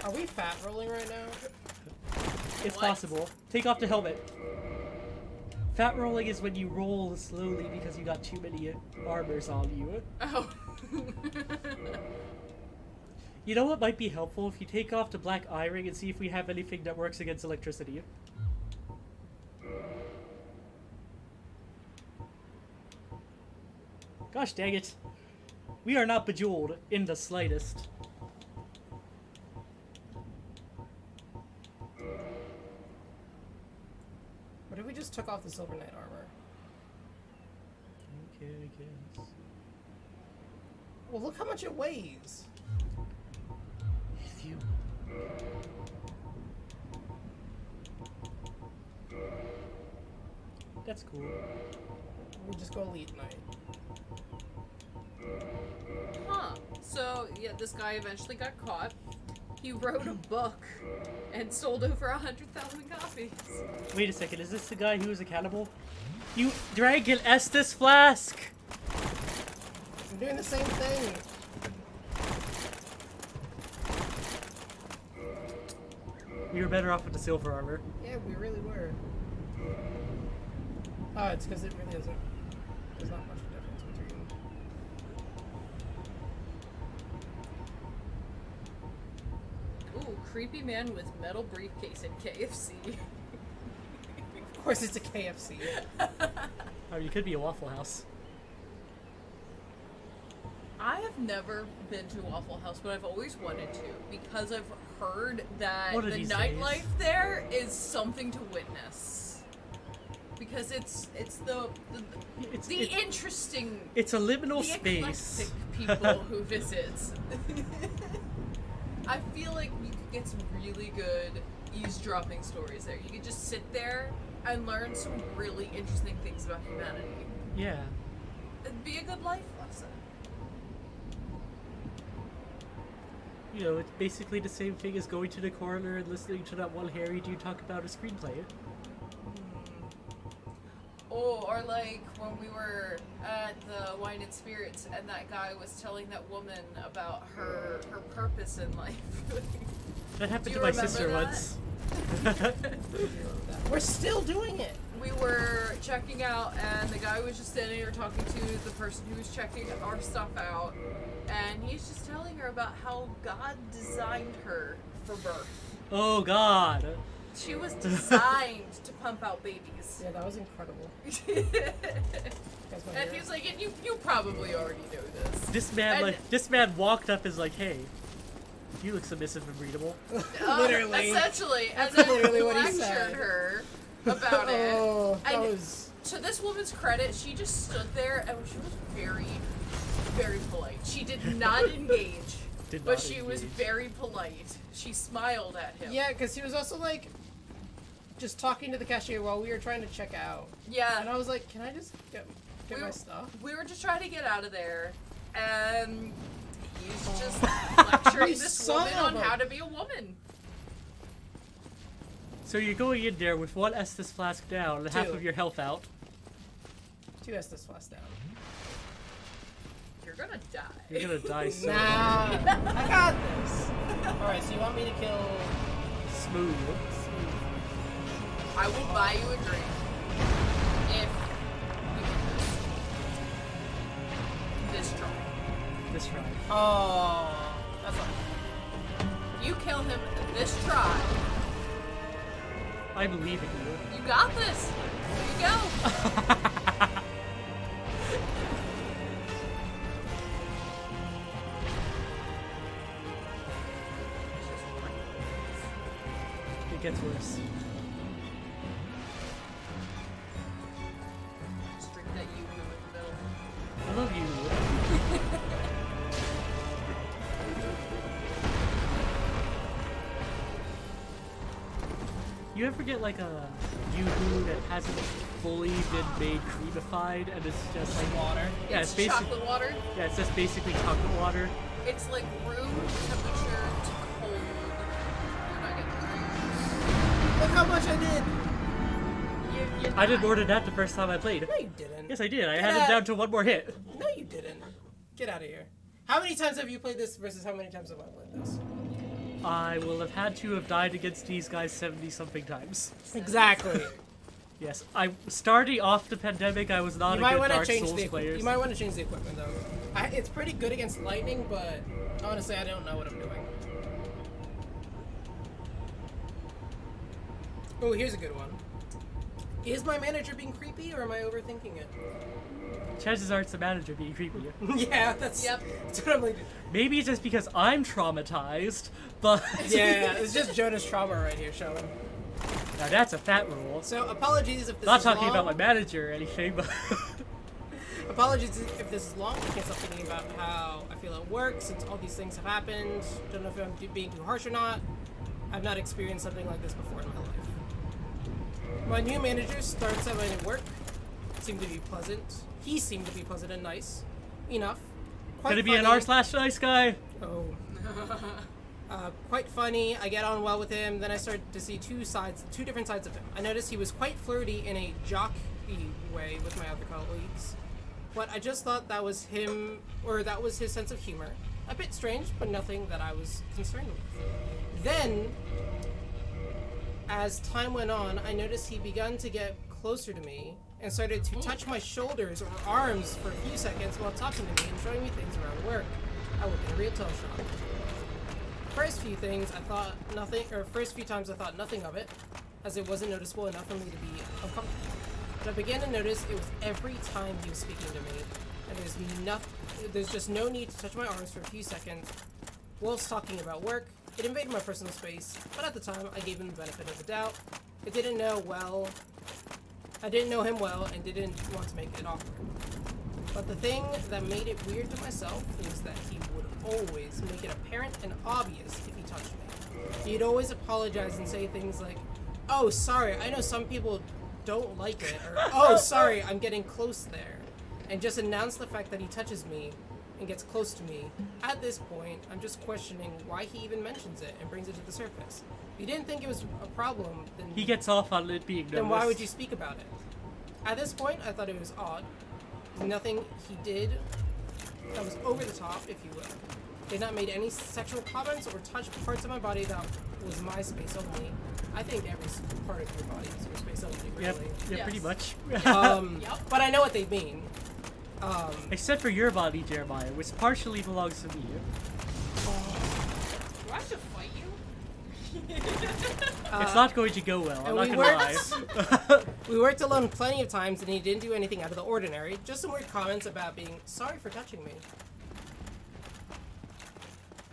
Are we fat rolling right now? It's What? possible. Take off the helmet. Fat rolling is when you roll slowly because you got too many armors on you. Oh. You know what might be helpful? If you take off the black eye ring and see if we have anything that works against electricity. Gosh dang it. We are not bejeweled in the slightest. What if we just took off the Silver Knight armor? guess. Well, look how much it weighs. Phew. That's cool. We just go elite night. Huh. So, yeah, this guy eventually got caught. He wrote a book and sold over 100,000 copies. Wait a second, is this the guy who was accountable? You drank an Estus flask! I'm doing the same thing. We were better off with the silver armor. Yeah, we really were. Oh, it's because it really isn't. There's not much difference between. Ooh, creepy man with metal briefcase in KFC. Of course, it's a KFC. Oh, you could be a Waffle House. I have never been to Waffle House, but I've always wanted to because I've heard that One of the these nightlife days. there is something to witness. Because it's the interesting, It's a liminal the space. eclectic people who visit. I feel like you could get some really good eavesdropping stories there. You could just sit there and learn some really interesting things about humanity. Yeah. It'd be a good life lesson. You know, it's basically the same thing as going to the corner and listening to that one Harry dude talk about a screenplay. Oh, or like when we were at the Wine and Spirits and that guy was telling that woman about her purpose in life. That happened Do to you my remember sister that? once. We're still doing it. We were checking out and the guy was just standing there talking to the person who was checking our stuff out, and he's just telling her about how God designed her for birth. Oh god. She was designed to pump out babies. Yeah, that was incredible. And Guys wanna hear he it? was like, and you probably already know this. This man walked up and is like, hey, you look submissive and breedable. Literally. Essentially. And That's then literally what he lectured said. her about it. Oh, that And was. to this woman's credit, she just stood there and she was very, very polite. She did not engage, Did but not she was engage. very polite. She smiled at him. Yeah, because he was also like, just talking to the cashier while we were trying to check out. And Yeah. I was like, can I just get my stuff? We were just trying to get out of there, and he's just lecturing You this son woman of on a- how to be a woman. So you're going in there with one Estus flask down and half Two. of your health out. 2 Estus flask down. You're gonna die. You're gonna die so Nah, I got this. Alright, so you want me to kill smooth. I will buy you a drink if you do this try. This try. Oh, that's not. If you kill him this try, I believe in you. you got this. There you go. It gets worse. Just drink that you in the middle. I love you. You ever get like a yoo-hoo that hasn't fully been made creamified and it's just like Water. Yeah, It's it's basic- chocolate water. yeah, it's just basically chocolate water. It's like room temperature to cold. You're not getting Look how much I did. you I did more than that the first time I played. No, you didn't. Yes, I did. I Get had it out. down to one more hit. No, you didn't. Get out of here. How many times have you played this versus how many times have I played this? I will have had to have died against these guys 70-something times. Exactly. Yes, starting off the pandemic, I was not You a might good want to Dark change Souls the player. You might want to change the equipment though. It's pretty good against lightning, but honestly, I don't know what I'm doing. Oh, here's a good one. Is my manager being creepy, or am I overthinking it? Chances are it's the manager being creepy. Yeah, that's what I'm like. Maybe it's just because I'm traumatized, but Yeah, it's just Jonah's trauma right here showing. now that's a fat rule. So apologies if this Not is talking long. about my manager or anything, but Apologies if this is long. I can't stop thinking about how I feel at work since all these things have happened. Don't know if I'm being too harsh or not. I've not experienced something like this before in my life. My new manager starts at my new work. Seemed to be pleasant. He seemed to be pleasant and nice. Enough. Quite Gonna be an r/nice guy. Oh. Quite funny. I get on well with him. Then I start to see two different sides of him. I noticed he was quite flirty in a jockey way with my other colleagues. But I just thought that was him, or that was his sense of humor. A bit strange, but nothing that I was concerned with. Then, as time went on, I noticed he began to get closer to me and started to touch my shoulders or arms for a few seconds while talking to me and showing me things around work. I work in a retail shop. First few times I thought nothing of it, as it wasn't noticeable enough for me to be uncomfortable. But I began to notice it was every time he was speaking to me, and there's just no need to touch my arms for a few seconds whilst talking about work. It invaded my personal space, but at the time I gave him the benefit of the doubt. I didn't know him well and didn't want to make it awkward. But the thing that made it weird to myself was that he would always make it apparent and obvious if he touched me. He'd always apologize and say things like, "Oh, sorry, I know some people don't like it," or "Oh, sorry, I'm getting close there," and just announce the fact that he touches me and gets close to me. At this point, I'm just questioning why he even mentions it and brings it to the surface. If he didn't think it was a problem, then He gets off on it being noticed. then why would you speak about it? At this point, I thought it was odd. Nothing he did that was over the top, if you will. He had not made any sexual comments or touched parts of my body that was my space only. I think every part of your body is your space only, really. Yep, Yes. pretty much. Yep. But I know what they mean. Except for your body, Jeremiah, which partially belongs to me. Do I have to fight you? It's not going to go well, I'm and not we gonna lie. We worked alone plenty of times, and he didn't do anything out of the ordinary. Just some weird comments about being sorry for touching me.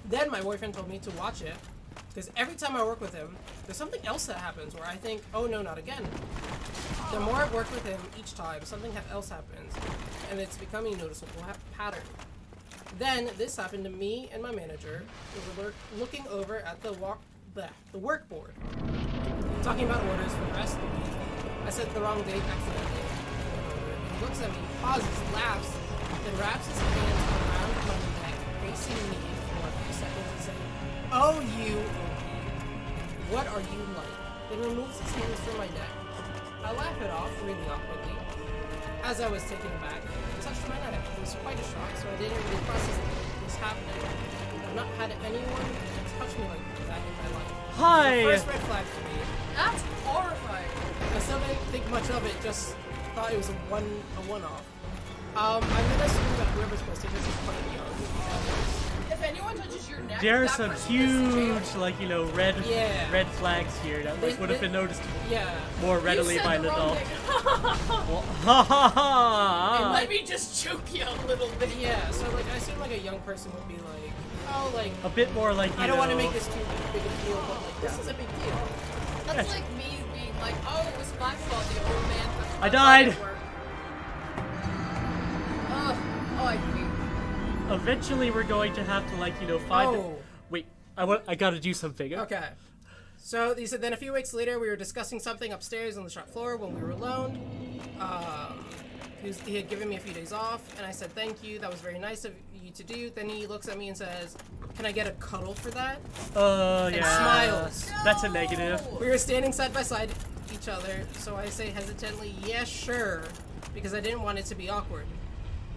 Then my boyfriend told me to watch it, because every time I work with him, there's something else that happens where I think, oh no, not again. The more I've worked with him, each time something else happens, and it's becoming a noticeable pattern. Then this happened to me and my manager. We were looking over at the work board, talking about orders for the rest of the week. I said the wrong date accidentally. And he looks at me, pauses, laughs, then wraps his hands around my neck, facing me for a few seconds and saying, "Oh, you, what are you like?" Then removes his hands from my neck. I laugh it off really awkwardly. As I was taken aback, he touched my neck. It was quite a shock, so I didn't really process this happening. I've not had anyone touch me like that in my life. Hi! The first red flag for me. That's horrifying. I still didn't think much of it, just thought it was a one-off. I'm gonna assume that whoever's posting this is quite young. If anyone touches your neck, There are that some person goes to jail. huge, like, you know, red flags here that like, would have been noticed Yeah. more readily You said by an the wrong adult. thing. Well, ha ha ha! Let me just choke you a little bit. Yeah, so like I assume like a young person would be like, oh, like A bit more like, you I don't want to know, make this too big a deal, but like this is a big deal. That's like me being like, oh, it was my fault, the old man. touched I my died. butt at work. Oh, I hate. Eventually, we're going to have to, like, you know, find. Oh. Wait, I gotta do something. Okay. So he said then a few weeks later we were discussing something upstairs on the shop floor when we were alone. He had given me a few days off, and I said thank you. That was very nice of you to do. Then he looks at me and says, "Can I get a cuddle for that?" Yeah. And smiles. That's a negative. We were standing side by side each other, so I say hesitantly, "Yes, sure," because I didn't want it to be awkward.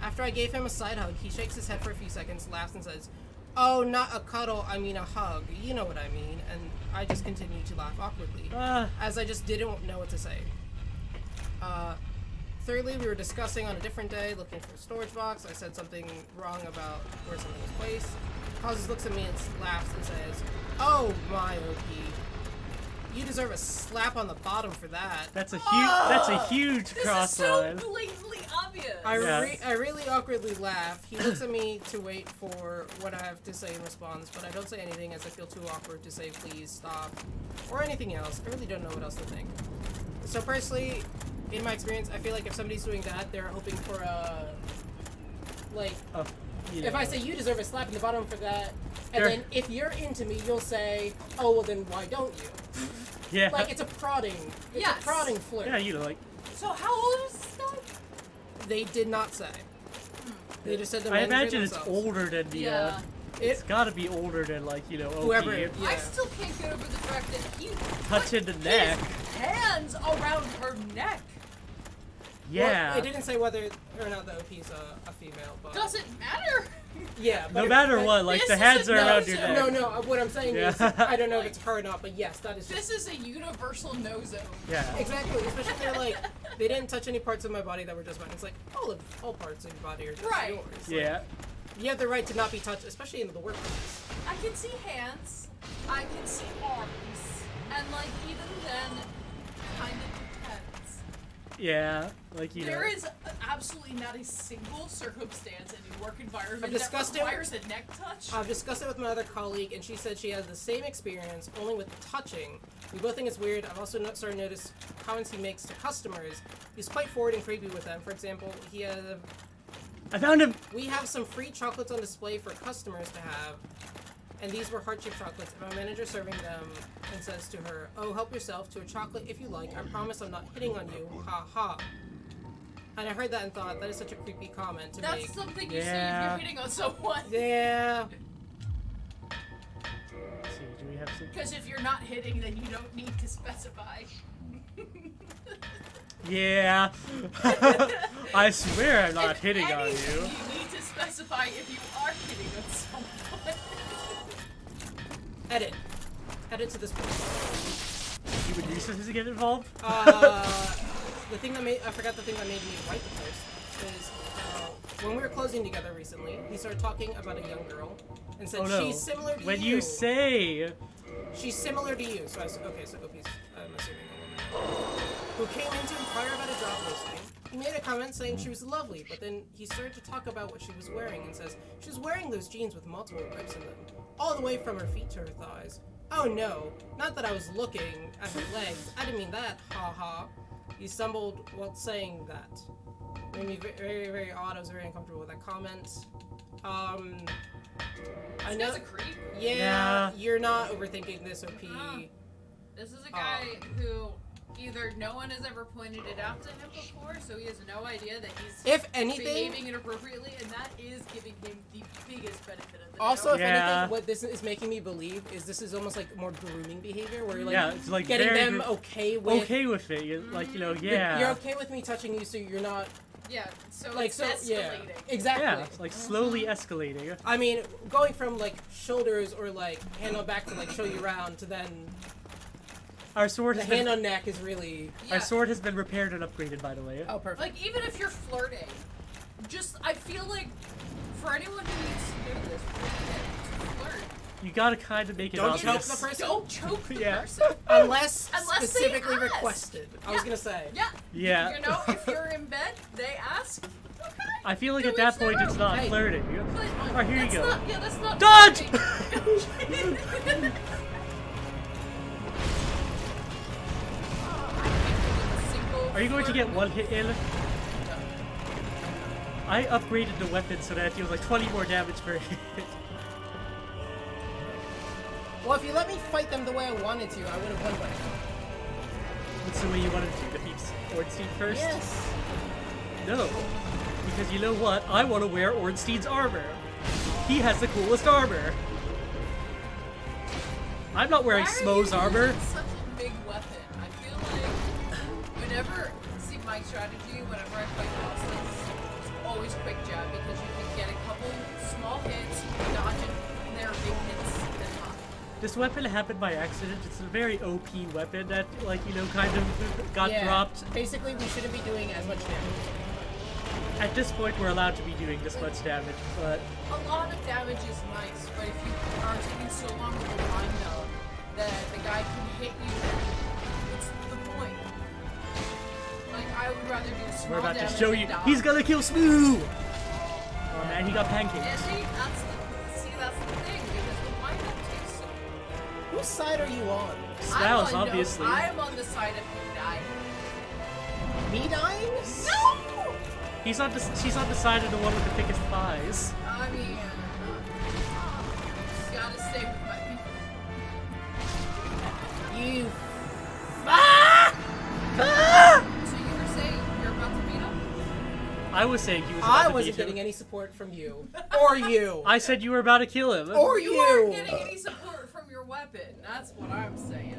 After I gave him a side hug, he shakes his head for a few seconds, laughs, and says, "Oh, not a cuddle, I mean a hug. You know what I mean." And I just continued to laugh awkwardly, as I just didn't know what to say. Thirdly, we were discussing on a different day, looking for a storage box. I said something wrong about where something was placed. Pauses, looks at me and laughs and says, "Oh, my OP. You deserve a slap on the bottom for that." That's a huge This is cross so line. blatantly obvious. I Yes. really awkwardly laugh. He looks at me to wait for what I have to say in response, but I don't say anything as I feel too awkward to say please, stop, or anything else. I really don't know what else to think. So personally, in my experience, I feel like if somebody's doing that, they're hoping for a, like, if I say you deserve a slap in the bottom for that, and then if you're into me, you'll say, oh, well then why don't you? Yeah. Like, it's a prodding. It's a prodding flirt. Yeah, you know, like. So how old is this guy? They did not say. They just said the I manager imagine it's themselves. older than the. Yeah. It's gotta be older than like OP. Whoever. I Yeah. still can't get over the fact that he Touching put the neck. his hands around her neck. Yeah. Well, it didn't say whether or not the OP is a female, but Doesn't matter. yeah. No but matter but what, like this the is hands a are around your no-zone. neck. No, what I'm saying is, Yeah. I don't know if it's her or not, but yes, that is This is a universal no zone. Yeah. exactly. Especially if they're like, they didn't touch any parts of my body that were just mine. It's like all parts of your body are just Right. yours. Like, Yeah. you have the right to not be touched, especially in the workplace. I can see hands, I can see arms, and like even then, kind of depends. Yeah. Like you know. There is absolutely not a single circumstance in a work environment I've that discussed it. requires a neck touch. I've discussed it with my other colleague, and she said she has the same experience, only with touching. We both think it's weird. I've also started to notice comments he makes to customers. He's quite forward and creepy with them. For example, I found him. we have some free chocolates on display for customers to have, and these were heart-shaped chocolates. And my manager serving them and says to her, "Oh, help yourself to a chocolate if you like. I promise I'm not hitting on you. Ha ha." And I heard that and thought, that is such a creepy comment to That's make. something you say if Yeah. you're hitting on someone. Yeah. Let's see, do we have some? Because if you're not hitting, then you don't need to specify. Yeah. I swear I'm not If hitting on anything, you. You need to specify if you are hitting on someone. Edit. Edit to this point. Human resources get involved? The thing that I forgot the thing that made me write the post is when we were closing together recently, he started talking about a young girl and said Oh no. she's similar to When you. you say. She's similar to you. So I said, okay, so OP's, I'm assuming a woman, who came in to inquire about a job posting. He made a comment saying she was lovely, but then he started to talk about what she was wearing and says she was wearing those jeans with multiple rips in them, all the way from her feet to her thighs. Oh no, not that I was looking at her legs. I didn't mean that. Ha ha. He stumbled while saying that. Made me very, very odd. I was very uncomfortable with that comment. I This know. guy's a creep. Yeah, you're not overthinking this, OP. This is a guy who either no one has ever pointed it out to him before, so he has no idea that he's If anything, behaving inappropriately, and that is giving him the biggest benefit of the also, doubt. if Yeah. anything, what this is making me believe is this is almost like more grooming behavior, where you're like, Yeah, it's like getting very them okay with. okay with it. You're, like, you know, You're- yeah. You're okay with me touching you, so you're not Yeah, so like it's so. Yeah, escalating. exactly. Yeah, it's like slowly escalating. I mean, going from like shoulders or like hand on back to like show you around to then Our sword the has hand been, on neck is really. Yeah. our sword has been repaired and upgraded, by the way. Oh, perfect. Like, even if you're flirting, just, I feel like, for anyone who needs to do this, to flirt, You gotta kind of make it Don't obvious. choke the person. don't choke the Yeah. person. Unless Unless they specifically ask. requested. I was Yeah. gonna say. Yeah. Yeah. You know, if you're in bed, they ask. Okay. I feel like To at that each their point it's own. not Hey. flirting. But Alright, here you that's go. Not, yeah, that's not Dodge! flirting. Are you going to get one hit in? I upgraded the weapon so that it deals like 20 more damage per hit. Well, if you let me fight them the way I wanted to, I would have won by now. What's the way you wanted to defeat Ornstein first? Yes. No. Because you know what? I want to wear Ornstein's armor. He has the coolest armor. I'm not wearing Why are Smo's you armor. using such a big weapon? I feel like whenever, see my strategy, whenever I fight bosses, it's always quick jab because you can get a couple small hits, dodge it, and there are big hits that pop. This weapon happened by accident. It's a very OP weapon that, like, you know, kind of got Yeah. dropped. Basically, we shouldn't be doing as much damage. At this point, we're allowed to be doing this much damage, but A lot of damage is nice, but if you are taking so long with the window that the guy can hit you, what's the point? Like, I would rather do small we're about to damage show and you. dodge. He's gonna kill Smoo! Oh man, he got And pancakes. that's the thing, because the windup takes so Whose side are you on? Spouse, I'm on obviously. I am on the side of him dying. Me dying? No! She's not decided the one with the thickest thighs. I mean, just gotta stay with my people. You. So you were saying you're about to beat him? I was saying he was about I to wasn't beat him. getting any support from you. Or you. I said you were about to kill him. Or You weren't getting any support from your weapon. That's what I'm saying.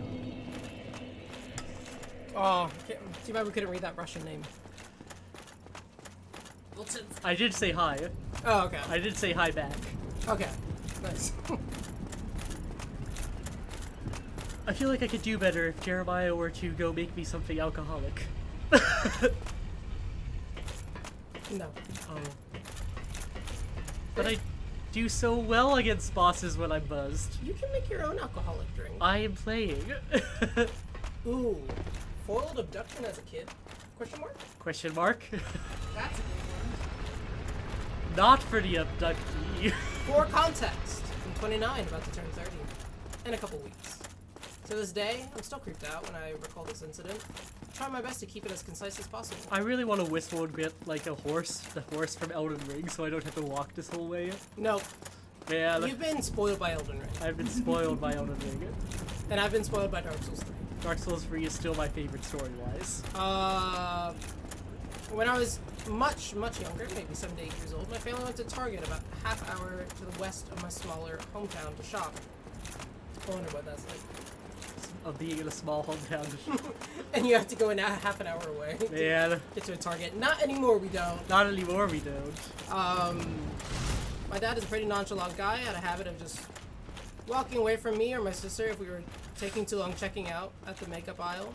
Oh, too bad we couldn't read that Russian name. Well, since I did say hi. Oh, okay. I did say hi back. Okay. Nice. I feel like I could do better if Jeremiah were to go make me something alcoholic. No. Oh. But I do so well against bosses when I'm buzzed. You can make your own alcoholic drink. I am playing. Ooh. Foiled abduction as a kid? Question mark? Question mark? that's a good one. Not for the abductee. For context, I'm 29, about to turn 30. In a couple weeks. To this day, I'm still creeped out when I recall this incident. I try my best to keep it as concise as possible. I really want to whistle and get like a horse, the horse from Elden Ring, so I don't have to walk this whole way. No, Man, you've been spoiled by Elden Ring. I've been spoiled by Elden Ring. And I've been spoiled by Dark Souls 3. Dark Souls 3 is still my favorite story-wise. When I was much younger, maybe 7 to 8 years old, my family went to Target about a half hour to the west of my smaller hometown to shop. I wonder what that's like. Of being in a small hometown. And you have to go in half an hour away to Man, get to a Target. Not anymore, we don't. not anymore we don't. My dad is a pretty nonchalant guy, had a habit of just walking away from me or my sister if we were taking too long checking out at the makeup aisle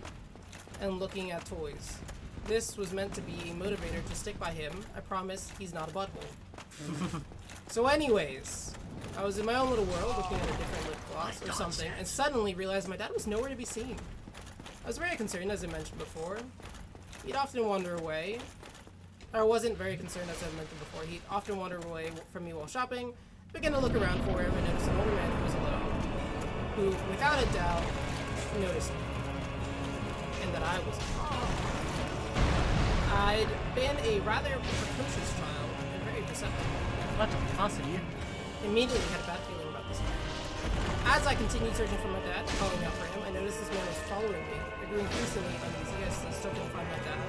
and looking at toys. This was meant to be a motivator to stick by him. I promise he's not a butthole. So anyways, I was in my own little world looking at a different lip gloss or something and suddenly realized my dad was nowhere to be seen. I was very concerned, as I mentioned before. He'd often wander away. I wasn't very concerned, as I mentioned before. He'd often wander away from me while shopping. I began to look around for him and noticed an older man who was alone, who, without a doubt, noticed me. And that I was alone. I'd been a rather precocious child and very perceptive. What capacity? Immediately had a bad feeling about this man. As I continued searching for my dad, calling out for him, I noticed this man was following me. I grew increasingly uneasy as I still couldn't find my dad.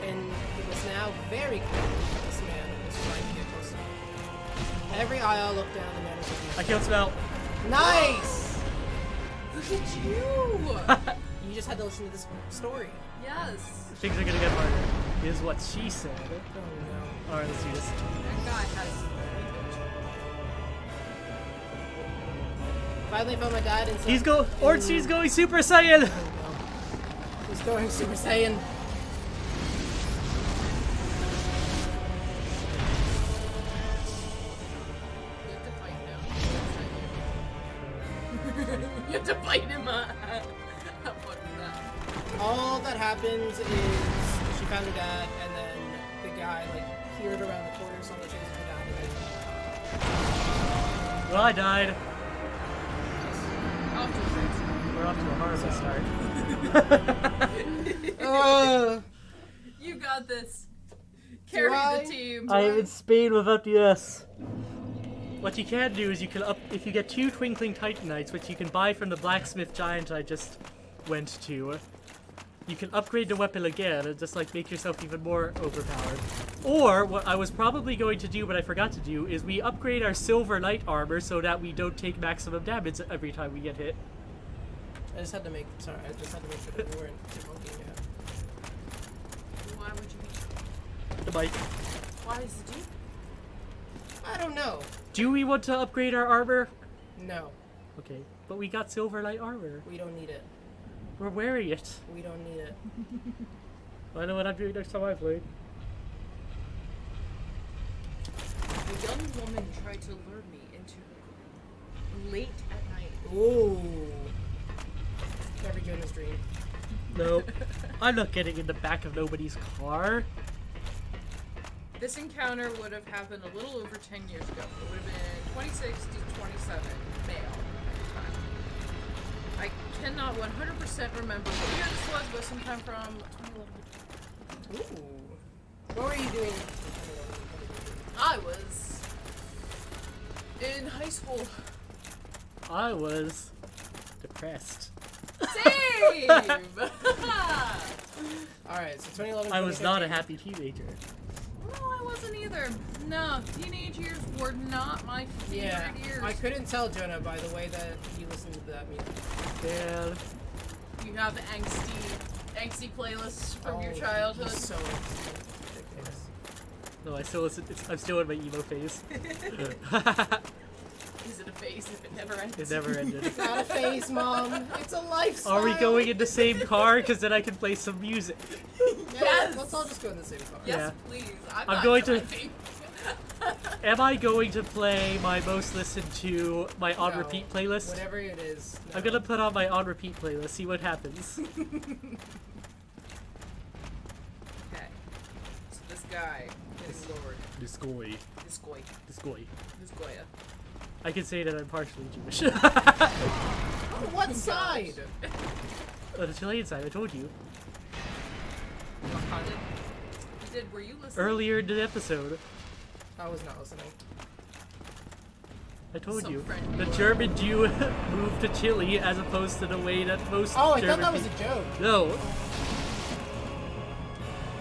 And it was now very clear that this man was trying to get close to me. Every aisle I looked down, the man was looking at I me. killed Smell. Nice! Look at you! You just had to listen to this story. Yes. Things are gonna get harder, is what she said. Oh no. Alright, let's do this. That guy has. Finally found my dad and Ornstein's going Super Saiyan! Oh, no. He's going Super Saiyan. You have to fight him. How fun is that? All that happens is she found her dad, and then the guy like peered around the corner, saw the chase of her dad, and Well, I died. Off to a great start. We're off to a horrible start. You got this. Carry I? the team. I am in Spain without the S. What you can do is you can if you get 2 Twinkling Titanites, which you can buy from the blacksmith giant I just went to, you can upgrade the weapon again and just like make yourself even more overpowered. Or what I was probably going to do but I forgot to do is we upgrade our silver light armor so that we don't take maximum damage every time we get hit. I just had to make sure that we weren't debunking yet. Why would you be? The bite. Why is it you? I don't know. Do we want to upgrade our armor? No, Okay, but we got silver light armor. we don't need it. We're wearing it. We don't need it. I know what I'm doing next time I play. A young woman tried to lure me into her room late at night. Ooh. Every Jonah's dream. No, I'm not getting in the back of nobody's car. This encounter would have happened a little over 10 years ago. It would have been 26 to 27 male at the time. I cannot 100% remember what year this was, but sometime from 2011. Ooh. What were you doing? I was in high school. I was depressed. Same! Alright, so 2011. I was not a happy teenager. No, I wasn't either. No, teenage years were not my favorite Yeah, years. I couldn't tell Jonah by the way that he listened to that music. Man. You have the angsty playlists from your Oh, childhood. he's so ridiculous. No, I still listen. I'm still in my emo phase. Is it a phase if it never ends? It never ended. It's not a phase, Mom. It's a lifestyle. Are we going in the same car? Because then I can play some music. Yes! Let's all just go in the same car. Yes, Yeah. please. I'm not going to- driving. Am I going to play my most listened to, my on No, repeat playlist? Whatever it is. No. I'm gonna put on my on repeat playlist, see what happens. Okay. So this guy, his lord, This goy. this goy, This goy. this goya. I can say that I'm partially Jewish. What side? The Chilean side, I told you. You did, were you listening? Earlier in the episode, I was not listening. I told Some you. friend The you are. German Jew moved to Chile as opposed to the way that most Oh, I German thought that was a people- joke. No.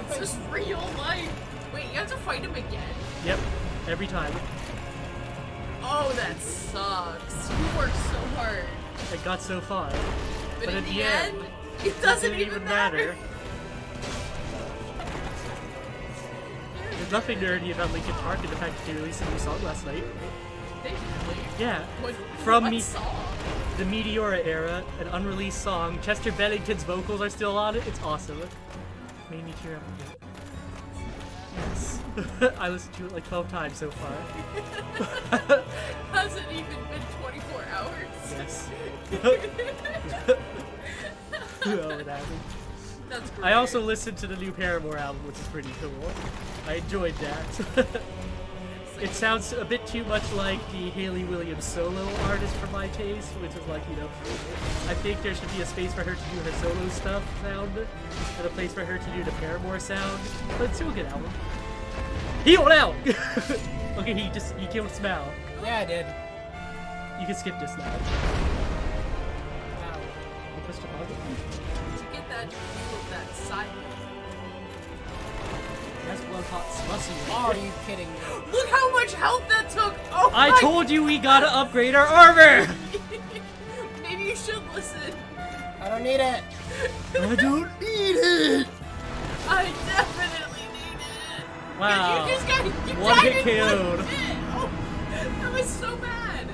It's just real life. Wait, you have to fight him again? Yep. Every time. Oh, that sucks. You worked so hard. I got so far. But, But in at the the end, end, it doesn't didn't even matter. There's nothing nerdy about Linkin Park and the fact that they released a new song last night. They really? Yeah. What, From what me- song? The Meteora era, an unreleased song. Chester Bennington's vocals are still on it. It's awesome. Made me tear up a bit. Yes. I listened to it like 12 times so far. Hasn't even been 24 hours. Yes. Oh, what happened? That's great. I also listened to the new Paramore album, which is pretty cool. I enjoyed that. It sounds a bit too much like the Hayley Williams solo artist for my taste, which is like, you know, I think there should be a space for her to do her solo stuff sound, and a place for her to do the Paramore sound, but it's still a good album. Heal now! Okay, he killed Smell. Yeah, I did. You can skip this now. Wow. You pushed the button. To get that view of that side. That's blood hot smussy. Are you kidding me? Look how much health that took! Oh I my- told you we gotta upgrade our armor! Maybe you should listen. I don't need it. I don't need it! I definitely need it. Wow. You just got you One died hit in KO'd. one hit. Oh, that was so bad.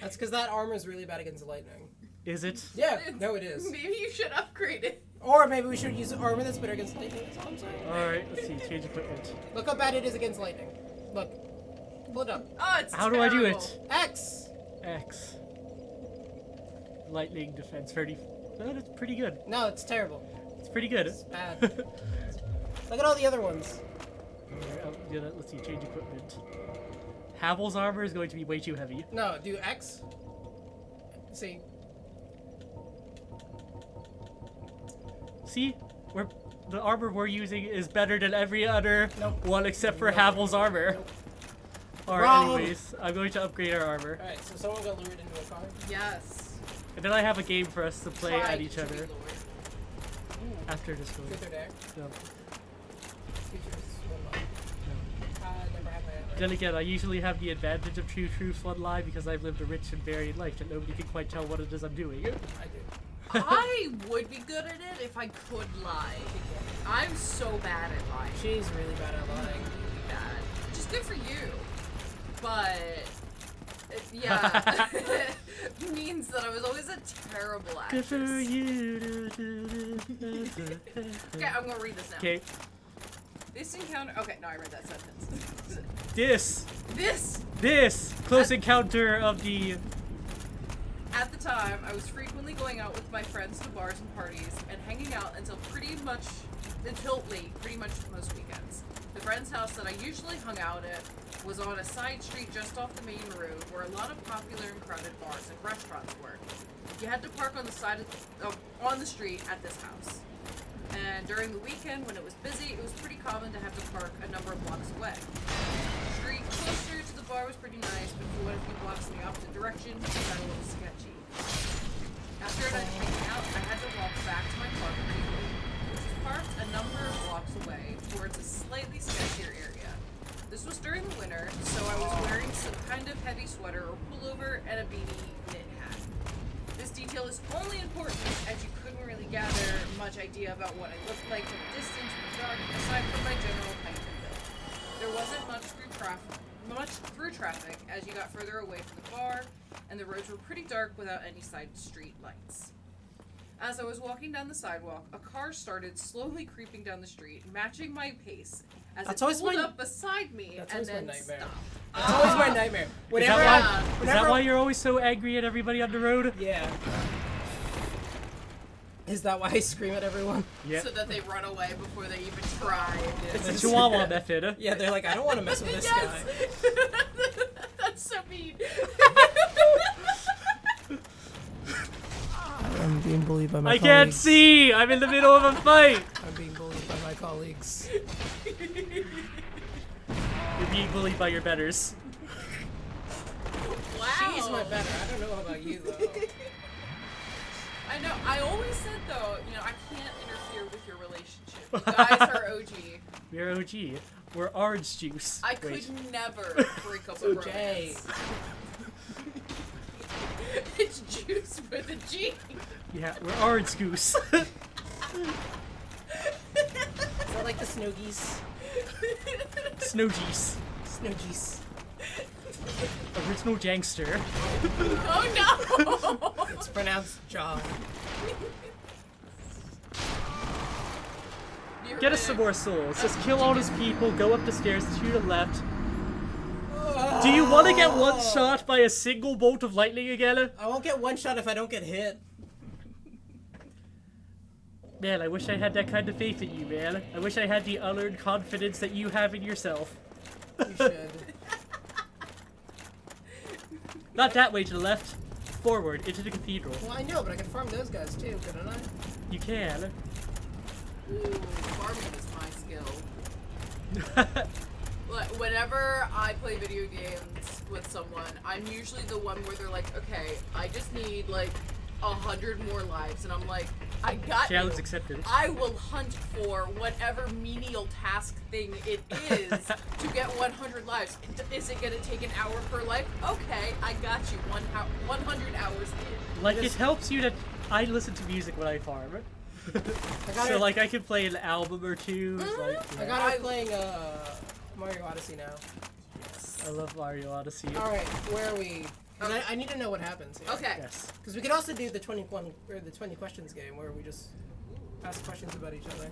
That's because that armor is really bad against lightning. Is it? Yeah, no, it is. Maybe you should upgrade it. Or maybe we should use armor that's better against lightning. That's all I'm saying. Alright, let's see. Change equipment. Look how bad it is against lightning. Look. Pull it up. Oh, it's How do I do terrible. it? X. X. Lightning defense 30. Oh, that's pretty good. No, it's terrible. It's pretty good. It's bad. Look at all the other ones. Let's see. Change equipment. Havel's armor is going to be way too heavy. No, do X. See. See? The armor we're using is better than every other Nope. one except for Havel's armor. Nope. Alright, Wrong. anyways, I'm going to upgrade our armor. Alright, so someone got lured into a car. Yes. And then I have a game for us to play Try at each to be other Lord. after this one. Truth or dare? No. Features one line. Never had my Then again, I usually have the advantage of True Truths One Lie because I've lived a rich and varied life that nobody can quite tell what it is I'm doing. I do. I would be good at it if I could lie. I'm so bad at lying. She's really bad at lying. Really bad. Which is good for you. But yeah, means that I was always a terrible Good for actress. you. Okay, I'm gonna read this now. Okay, This encounter. Okay, no, I read that sentence. this close encounter of the. At the time, I was frequently going out with my friends to bars and parties and hanging out until late, pretty much most weekends. The friend's house that I usually hung out at was on a side street just off the main road where a lot of popular and crowded bars and restaurants were. You had to park on the side on the street at this house. And during the weekend, when it was busy, it was pretty common to have to park a number of blocks away. The street closer to the bar was pretty nice, but if you went a few blocks in the opposite direction, it got a little sketchy. After a night of hanging out, I had to walk back to my car pretty late, which was parked a number of blocks away towards a slightly sketchier area. This was during the winter, so I was wearing some kind of heavy sweater or pullover and a beanie knit hat. This detail is only important as you couldn't really gather much idea about what I looked like from a distance in the dark, aside from my general height and build. There wasn't much through traffic as you got further away from the bar, and the roads were pretty dark without any side street lights. As I was walking down the sidewalk, a car started slowly creeping down the street, matching my pace as it pulled up beside me and then stopped. That's always my nightmare. Is that why you're always so angry at everybody on the road? Yeah. Is that why I scream at everyone? Yeah. So that they run away before they even try. It's a chihuahua method. Yeah, they're like, I don't want to mess with this guy. That's so mean. I'm being bullied by my I colleagues. can't see! I'm in the middle of a fight! I'm being bullied by my colleagues. You're being bullied by your betters. Wow. She's my better. I don't know about you, though. I know. I always said, though, you know, I can't interfere with your relationship. You guys are OG. We're OG. We're orange juice. I could never break up a Jay. romance. It's juice with a G. Yeah, we're orange goose. Is that like the snow geese? Snow geese. Snow geese. Original gangster. Oh no! It's pronounced John. Get us some more souls. Just kill all those people, go up the stairs to the left. Do you want to get one shot by a single bolt of lightning again? I won't get one shot if I don't get hit. Man, I wish I had that kind of faith in you, man. I wish I had the unearned confidence that you have in yourself. You should. Not that way to the left. Forward, into the cathedral. Well, I know, but I can farm those guys too, couldn't I? You can. Ooh, farming is my skill. Whenever I play video games with someone, I'm usually the one where they're like, okay, I just need like 100 more lives, and I'm like, I got Challenge you. accepted. I will hunt for whatever menial task thing it is to get 100 lives. Is it gonna take an hour per life? Okay, I got you. 100 hours in. Like, it helps you that I listen to music when I farm. So, like, I can play an album or two. Like, I got it playing Mario Odyssey now. I love Mario Odyssey. Alright, where are we? I need to know what happens here. Okay. Yes. Because we could also do the 20 questions game where we just ask questions about each other.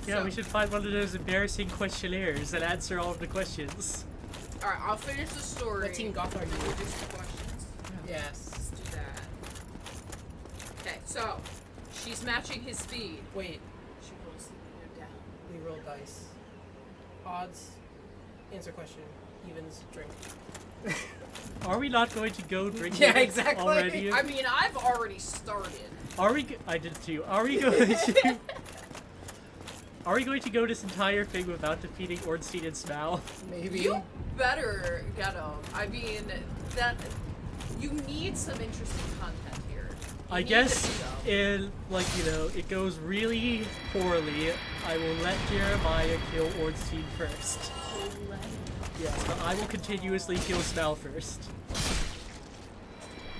Yeah, So- we should find one of those embarrassing questionnaires and answer all of the questions. Alright, I'll finish the story. What team goth are and you? we'll do some questions. Yes. Let's do that. Okay, so she's matching his speed. Wait, She rolls the window down. we roll dice. Odds, answer question, evens, drink. Are we not going to go drinking Yeah, exactly. already? I mean, I've already started. Are we? I did too. Are we going to? Are we going to go this entire thing without defeating Ornstein and Smal? Maybe. You better get them. I mean, that you need some interesting content here. You I need guess to see them. in, like, you know, it goes really poorly, I will let Jeremiah kill Ornstein first. Yes, but I will continuously kill Smal first.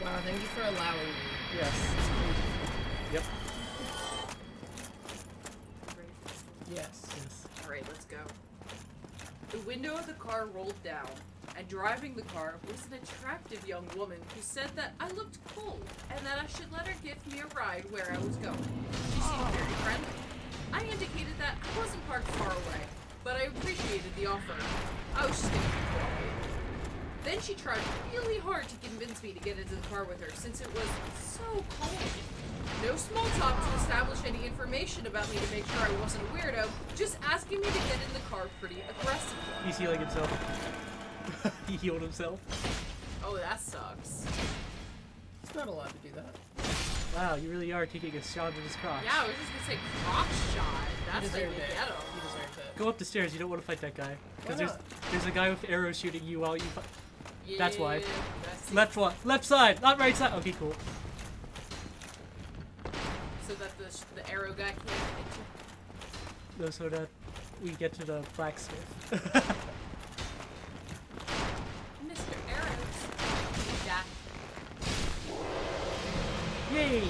Wow, thank you for allowing me. Yes. Yep. Yes. Yes. Alright, let's go. The window of the car rolled down, and driving the car was an attractive young woman who said that I looked cool, and that I should let her give me a ride where I was going. She seemed very friendly. I indicated that I wasn't parked far away, but I appreciated the offer. I was just gonna keep walking. Then she tried really hard to convince me to get into the car with her, since it was so cold. No small talk to establish any information about me to make sure I wasn't a weirdo, just asking me to get in the car pretty aggressively. He's healing himself. He healed himself. Oh, that sucks. It's not allowed to do that. Wow, you really are taking a shot at his crotch. Yeah, I was just gonna say crotch shot. That's how you deserved it. get him. You deserved it. Go up the stairs. You don't want to fight that guy. Why Because there's a guy with arrows shooting you while you fight. Yeah, That's why. that's Left one. Left side, not right side. Okay, cool. so that the arrow guy can't hit you. No, so that we get to the blacksmith. Mr. Arrows. Yeah. Yay! Alright,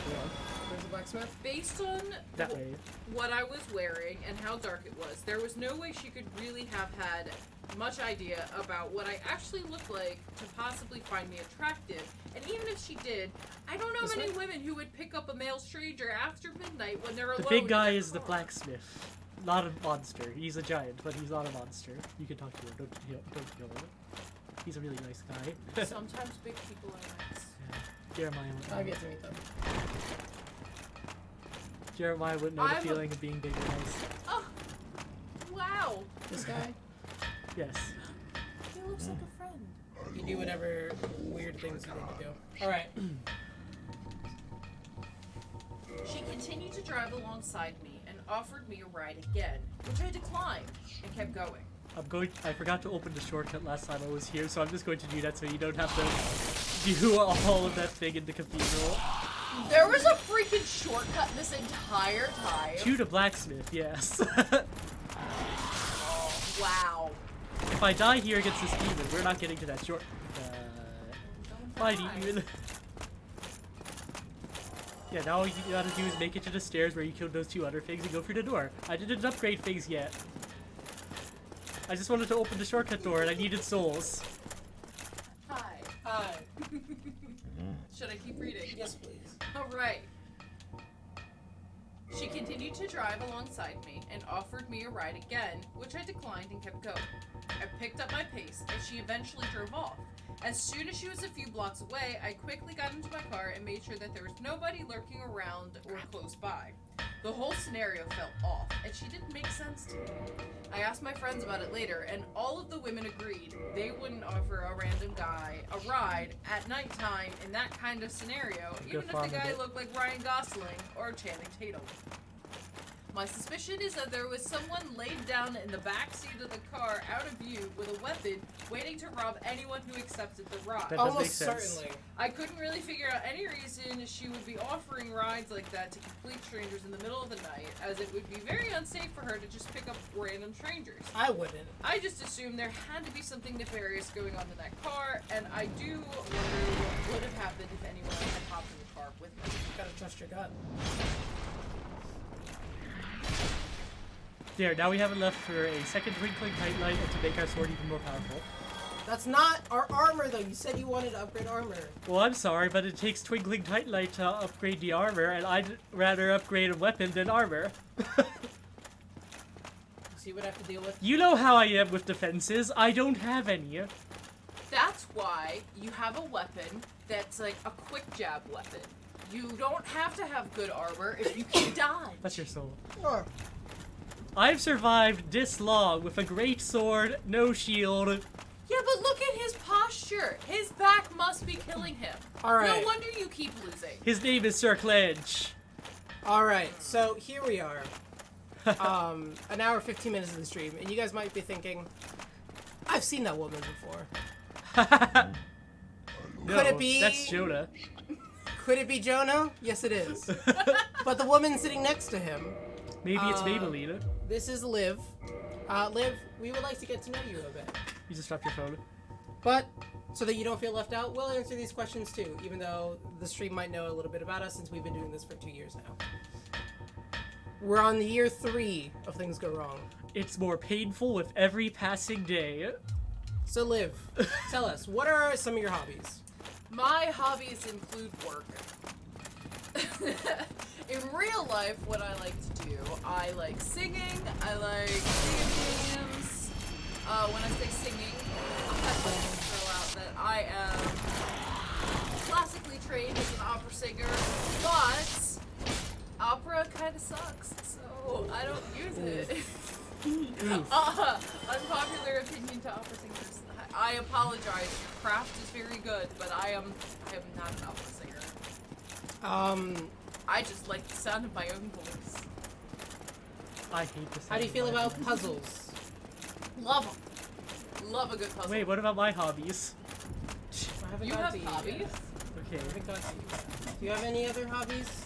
go on. There's the blacksmith. Based on That way. what I was wearing and how dark it was, there was no way she could really have had much idea about what I actually looked like to possibly find me attractive. And even if she did, I don't know This many way? women who would pick up a male stranger after midnight when they're alone. The big in guy their is the car. blacksmith. Not a monster. He's a giant, but he's not a monster. You can talk to him. Don't kill him. He's a really nice guy. Sometimes big people are nice. Jeremiah I would know. get to meet them. Jeremiah wouldn't know the I'm a- feeling of being big and nice. Oh, wow. This guy. Yes. He looks like a friend. You do whatever weird things you need to do. All right. She continued to drive alongside me and offered me a ride again, which I declined and kept going. I forgot to open the shortcut last time I was here, so I'm just going to do that so you don't have to do all of that thing in the cathedral. There was a freaking shortcut this entire time. To the blacksmith, yes. Wow. If I die here against this demon, we're not getting to that short. Bye, demon. Yeah, now all you gotta do is make it to the stairs where you killed those two other things and go through the door. I didn't upgrade things yet. I just wanted to open the shortcut door and I needed souls. Hi. Hi. Should I keep reading? Yes, please. Alright. She continued to drive alongside me and offered me a ride again, which I declined and kept going. I picked up my pace and she eventually drove off. As soon as she was a few blocks away, I quickly got into my car and made sure that there was nobody lurking around or close by. The whole scenario felt off, and she didn't make sense to me. I asked my friends about it later, and all of the women agreed they wouldn't offer a random guy a ride at nighttime in that kind of scenario, even if the guy looked like Ryan Gosling or Channing Tatum. My suspicion is that there was someone laid down in the back seat of the car out of view with a weapon waiting to rob anyone who accepted the ride. That does make Almost sense. certainly. I couldn't really figure out any reason she would be offering rides like that to complete strangers in the middle of the night, as it would be very unsafe for her to just pick up random strangers. I wouldn't. I just assumed there had to be something nefarious going on in that car, and I do wonder what would have happened if anyone had hopped in the car with me. Gotta trust your gut. There, now we have it left for a second twinkling tight light and to make our sword even more powerful. That's not our armor, though. You said you wanted to upgrade armor. Well, I'm sorry, but it takes twinkling tight light to upgrade the armor, and I'd rather upgrade a weapon than armor. See what I have to deal with? You know how I am with defenses. I don't have any. That's why you have a weapon that's like a quick jab weapon. You don't have to have good armor if you can dodge. That's your soul. Sure. I've survived this long with a great sword, no shield. Yeah, but look at his posture. His back must be killing him. All right. No wonder you keep losing. His name is Sir Clench. All right. So here we are. An hour, 15 minutes of the stream, and you guys might be thinking, I've seen that woman before. No, Could it be- that's Jonah. Could it be Jonah? Yes, it is. But the woman sitting next to him, Maybe it's Maybelline. this is Liv. Liv, we would like to get to know you a bit. You just dropped your phone. But so that you don't feel left out, we'll answer these questions too, even though the stream might know a little bit about us since we've been doing this for 2 years now. We're on the year 3 of Things Go Wrong. It's more painful with every passing day. So Liv, tell us, what are some of your hobbies? My hobbies include work. In real life, what I like to do, I like singing, I like video games. When I say singing, I'd like to throw out that I am classically trained as an opera singer, but opera kind of sucks, so I don't use it. Unpopular opinion to opera singers. I apologize. Your craft is very good, but I am not an opera singer. I just like the sound of my own voice. I hate this. How do you feel about puzzles? Love them. Love a good puzzle. Wait, what about my hobbies? I haven't You got have to you hobbies? yet. Okay. I haven't got to you. Do you have any other hobbies?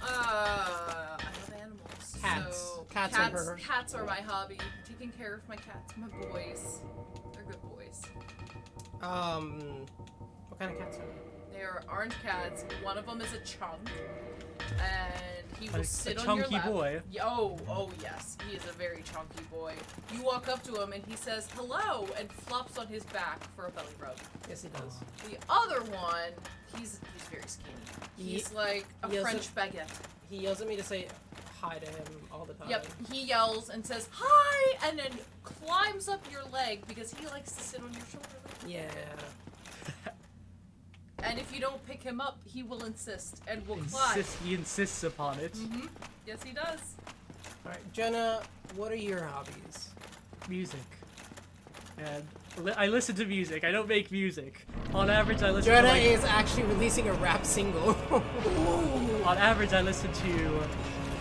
I love animals. Cats. So Cats are her. Cats are my hobby. Taking care of my cats, my boys. They're good boys. What kind of cats are they? They are orange cats. One of them is a chunk, and he will sit on your chunky lap. boy. Oh yes, he is a very chunky boy. You walk up to him and he says hello and flops on his back for a belly rub. Yes, he does. The other one, he's very skinny. He's like a he has French baguette. He yells at me to say hi to him all the time. Yep, he yells and says hi, and then climbs up your leg because he likes to sit on your shoulder. Yeah. And if you don't pick him up, he will insist and will climb. He insists upon it. Mm-hmm. Yes, he does. Alright, Jenna, what are your hobbies? Music. And I listen to music. I don't make music. On average, I listen Jenna to like, is actually releasing a rap single. on average, I listen to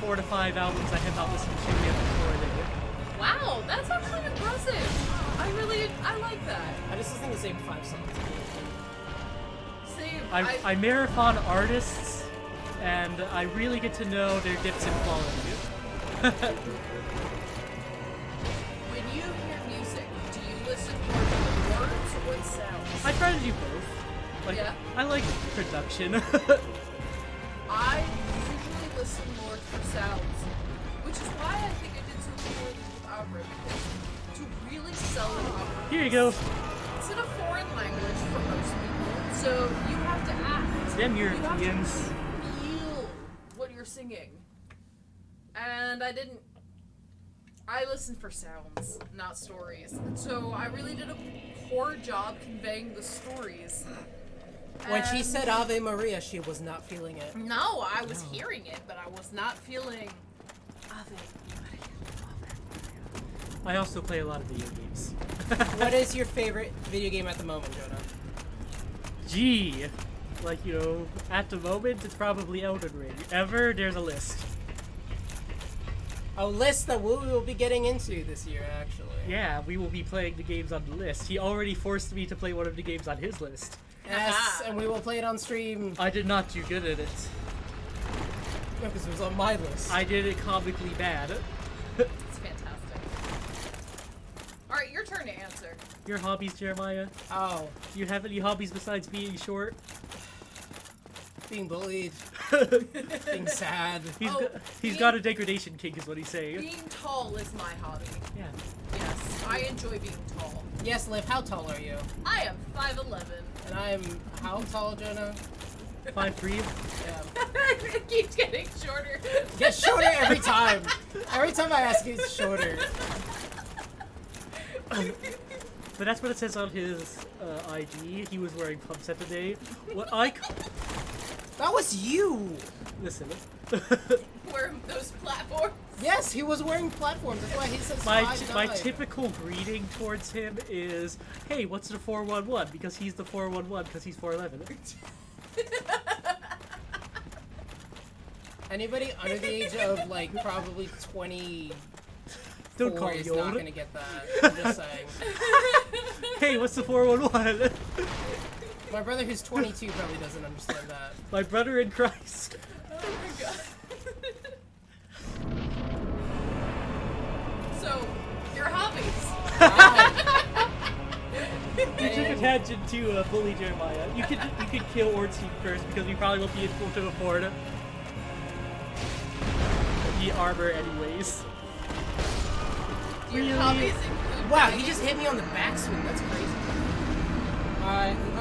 4 to 5 albums I have not listened to yet before they. Wow, that's actually impressive. I like that. I just listen to the same 5 songs. Same. I marathon artists, and I really get to know their dips in quality. When you hear music, do you listen more to the words or the sounds? I try to do both. Like, Yeah. I like production. I usually listen more to sounds, which is why I think I did so poorly with opera, because to really sell an opera, Here you go. it's in a foreign language for most people, so you have to act. Them You have to Europeans. feel what you're singing. And I listened for sounds, not stories. And so I really did a poor job conveying the stories. When she And- said Ave Maria, she was not feeling it. No, I was hearing it, but I was not feeling Ave I also play a lot of video games. What is your favorite video game at the moment, Jonah? Gee, like, you know, at the moment, it's probably Elden Ring. Ever, there's a list. A list that we will be getting into this year, actually. Yeah, we will be playing the games on the list. He already forced me to play one of the games on his list. Yes, Aha. and we will play it on stream. I did not do good at it. No, because it was on my list. I did it comically bad. It's fantastic. Alright, your turn to answer. Your hobbies, Jeremiah? Oh, Do you have any hobbies besides being short? being bullied, being sad. He's got a degradation kink, is what he's saying. Being tall is my hobby. Yeah. Yes, I enjoy being tall. Yes, Liv, how tall are you? I am 5'11". And I am how tall, Jonah? 5'3". Yeah. It keeps getting shorter. Get shorter every time. Every time I ask, it's shorter. But that's what it says on his ID. He was wearing pumps set today. What I That was you. listen. Wear those platforms. Yes, he was wearing platforms. That's why he says My typical greeting towards him is, "Hey, what's the 411?" Because he's the 411 because he's 4'11. Anybody under the age of like probably 20 Don't call is me not old. gonna get that. I'm just saying. Hey, what's the 411? My brother who's 22 probably doesn't understand that. My brother in Christ. Oh my god. So, your hobbies. You took a tangent to bully Jeremiah. You could kill Ornstein first because we probably won't be able to afford the armor anyways. Your Really? hobbies include Wow, diving. he just hit me on the backswing. That's crazy.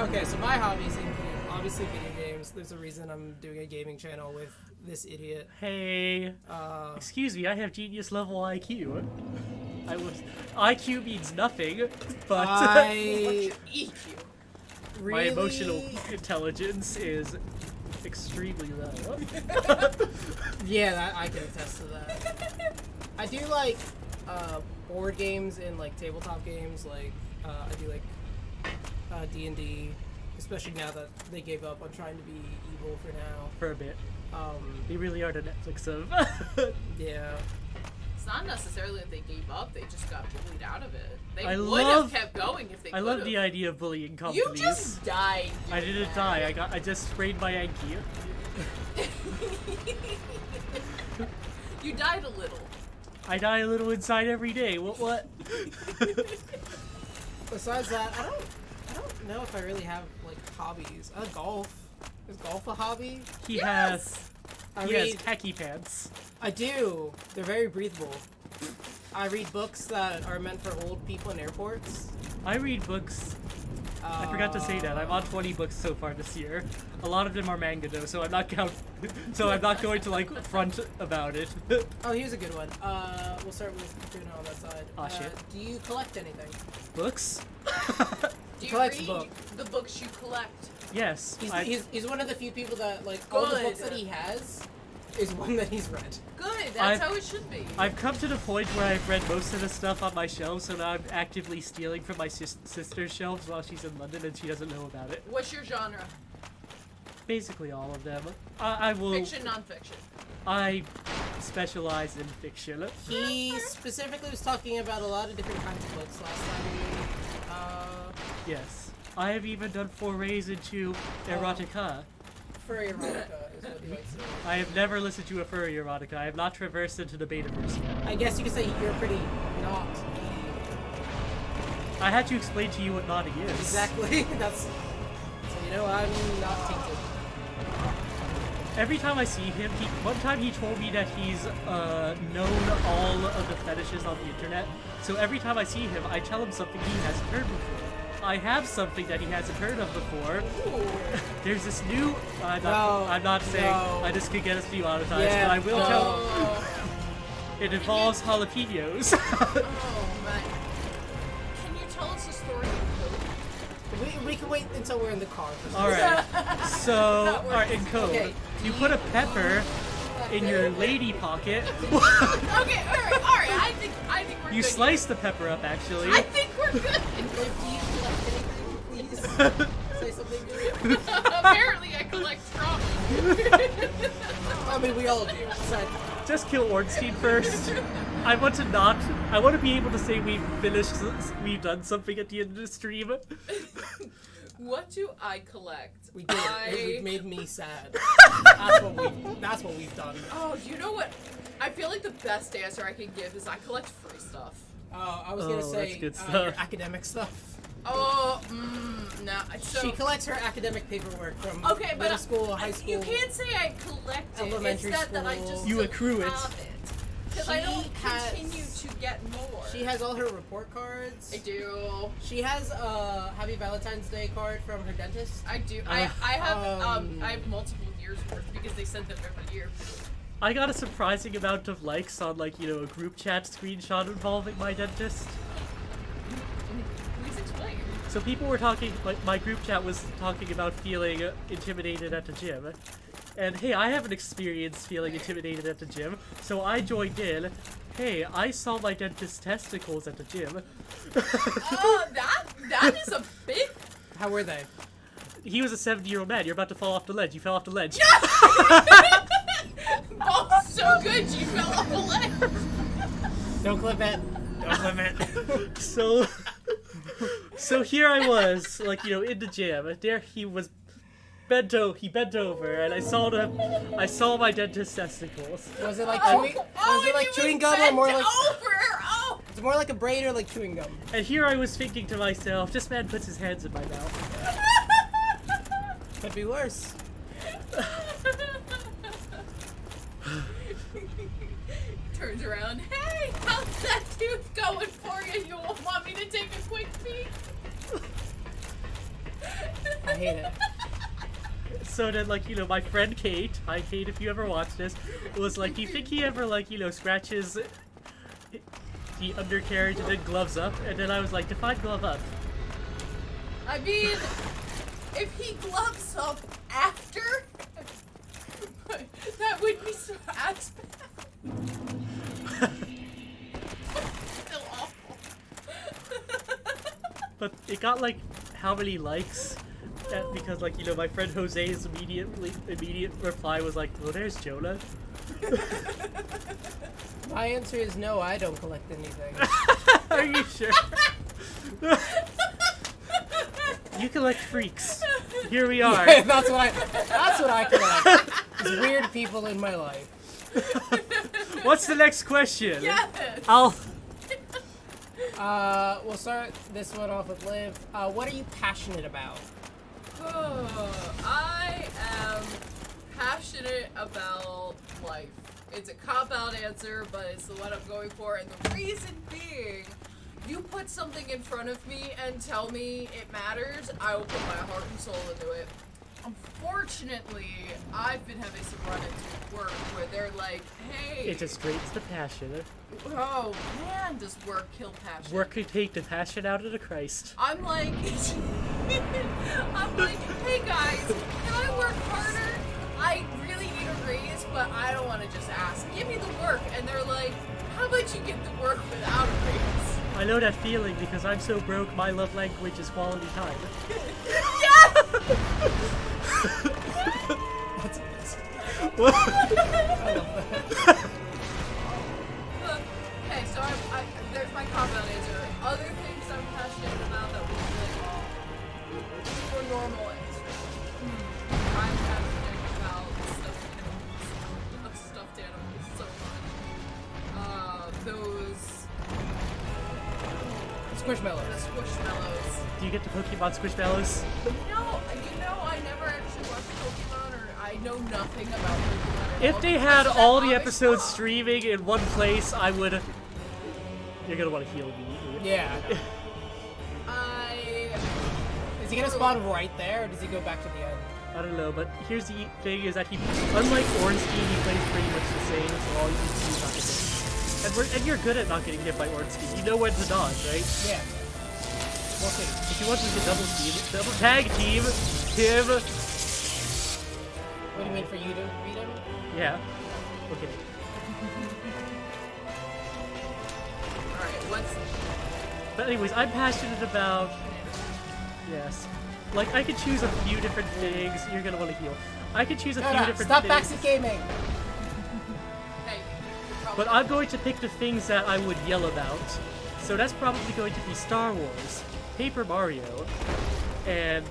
Okay, so my hobbies include obviously video games. There's a reason I'm doing a gaming channel with this idiot. Hey, excuse me, I have genius level IQ. IQ means nothing, but I EQ. really, my emotional intelligence is extremely low. Yeah, I can attest to that. I do like board games and like tabletop games. Like I do like D&D, especially now that they gave up on trying to be evil for now. For a bit. They really are the Netflix of. Yeah. It's not necessarily that they gave up, they just got bullied out of it. They I would have kept going if they could. I love the idea of bullying companies. You just died. I didn't die. I just sprained my ankle. You died a little. I die a little inside every day. What? Besides that, I don't know if I really have like hobbies. Golf. Is golf a hobby? He Yes! has khaki pants. I do. They're very breathable. I read books that are meant for old people in airports. I read books. I forgot to say that. I'm on 20 books so far this year. A lot of them are manga though, so I'm not I'm not going to like front about it. Oh, here's a good one. We'll start with Tuna on that side. Aw, shit. Do you collect anything? Books? Do you collects read book. the books you collect? Yes. He's one of the few people that like all the Good. books that he has is one that he's read. Good, that's how it should be. I've come to the point where I've read most of the stuff on my shelves, so now I'm actively stealing from my sister's shelves while she's in London and she doesn't know about it. What's your genre? Basically all of them. I will. Fiction, non-fiction? I specialize in fiction. He specifically was talking about a lot of different kinds of books last time. Yes. I have even done forays into erotica. Furry erotica is what he likes to do. I have never listened to a furry erotica. I have not traversed into the betaverse yet. I guess you could say you're pretty not. I had to explain to you what naughty is. Exactly. That's. So you know I'm not tainted. Every time I see him, one time he told me that he's known all of the fetishes on the internet. So every time I see him, I tell him something he hasn't heard before. I have something that he hasn't heard of before. There's this new. I'm not saying. No. I just could get us demonetized, Yeah, but I will tell. Oh, It involves jalapenos. oh my. Can you tell us a story in code? We can wait until we're in the car. Alright. So, alright, in code. Okay. You put a pepper in your lady pocket. Okay, alright, I think we're You good. slice the pepper up, actually. I think we're good. Do you collect anything, please? Say something good. Apparently I collect trauma. I mean, we all do. Besides, Just kill Ornstein first. I want to be able to say we've done something at the end of the stream. What do I collect? we did. It made me sad. That's what we've done. Oh, you know what? I feel like the best answer I can give is I collect free stuff. I was gonna Oh, say that's good your stuff. academic stuff. Oh, no. So, She collects her academic paperwork from okay, middle but school, high school. You can't say I collect it. Elementary it's that I school. just You still accrue it. have it. Because I She don't has- continue to get more. She has all her report cards. I do. She has a Happy Valentine's Day card from her dentist. I do. I have multiple years worth because they send them every year. I got a surprising amount of likes on, like, you know, a group chat screenshot involving my dentist. Please explain. So people were talking, like, my group chat was talking about feeling intimidated at the gym. And hey, I haven't experienced feeling intimidated at the gym, so I joined in. Hey, I saw my dentist's testicles at the gym. That is a big. How were they? He was a 70-year-old man. You're about to fall off the ledge. You fell off the ledge. Oh, so good you fell off the ledge. Don't clip it. Don't clip it. So here I was, like, you know, in the gym. There he was he bent over, and I saw my dentist's testicles. Was it like chewing? Was it like chewing gum or more like? Oh. It's more like a braid or like chewing gum. And here I was thinking to myself, this man puts his hands in my mouth. Could be worse. Turns around. Hey, how's that tooth going for you? You want me to take a quick peek? I hate it. So then, like, you know, my friend Kate, hi Kate if you ever watch this, was like, do you think he ever, like, you know, scratches the undercarriage and then gloves up? And then I was like, define glove up. I mean, if he gloves up after, that would be so ass bad. Still awful. But it got, like, how many likes? because, like, you know, my friend Jose's immediate reply was like, "Well, there's Jonah." My answer is no. I don't collect anything. Are you sure? You collect freaks. Here we are. Yeah, that's what I collect. Is weird people in my life. What's the next question? Yes. We'll start this one off with Liv. What are you passionate about? I am passionate about life. It's a cop-out answer, but it's the one I'm going for, and the reason being, you put something in front of me and tell me it matters, I will put my heart and soul into it. Unfortunately, I've been having some run-ins with work where they're like, hey... It destroys the passion. Oh, man, does work kill passion. Work could take the passion out of the Christ. I'm like, hey guys, can I work harder? I really need a raise, but I don't want to just ask. Give me the work. And they're like, how about you get the work without a raise? I know that feeling because I'm so broke, my love language is quality time. Yes! That's amazing. What? I love that. Okay, so there's my cop-out answer. Other things I'm passionate about that would be like, more normal answers. I'm passionate about stuffed animals so much. Those Squishmallows. the squishmallows. Do you get the Pokemon Squishmallows? I never actually watched Pokemon, or I know nothing about Pokemon at all. If they had all the episodes streaming in one place, I would... You're gonna want to heal immediately. Yeah. Is he gonna spawn right there, or does he go back to the end? I don't know, but here's the thing is that he, unlike Ornstein, he plays pretty much the same, so all you need to do is not get hit. And you're good at not getting hit by Ornstein. You know when to dodge, right? Yeah. We'll see. If you want to get double tag team, him. What do you mean for you to beat him? Yeah. Okay. Alright, what's... But anyways, I'm passionate about... Yes. Like, I could choose a few different things. You're gonna want to heal. I could choose a few different Stop things. backseat gaming! Hey, But I'm going to pick the things that I would yell about. So that's probably going to be Star Wars, Paper Mario, and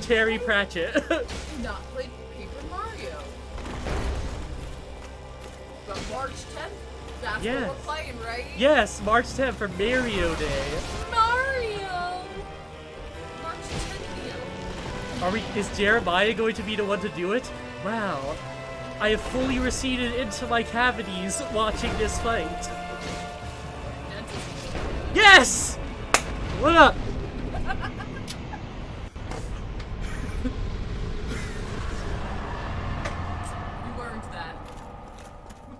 Terry Pratchett. not played Paper Mario. But March 10th, that's Yes. what we're playing, right? Yes, March 10th for Mario Day. Mario! March 10th, Is Jeremiah going to be the one to do it? Wow. I have fully receded into my cavities watching this fight. Yes! What up? You earned that.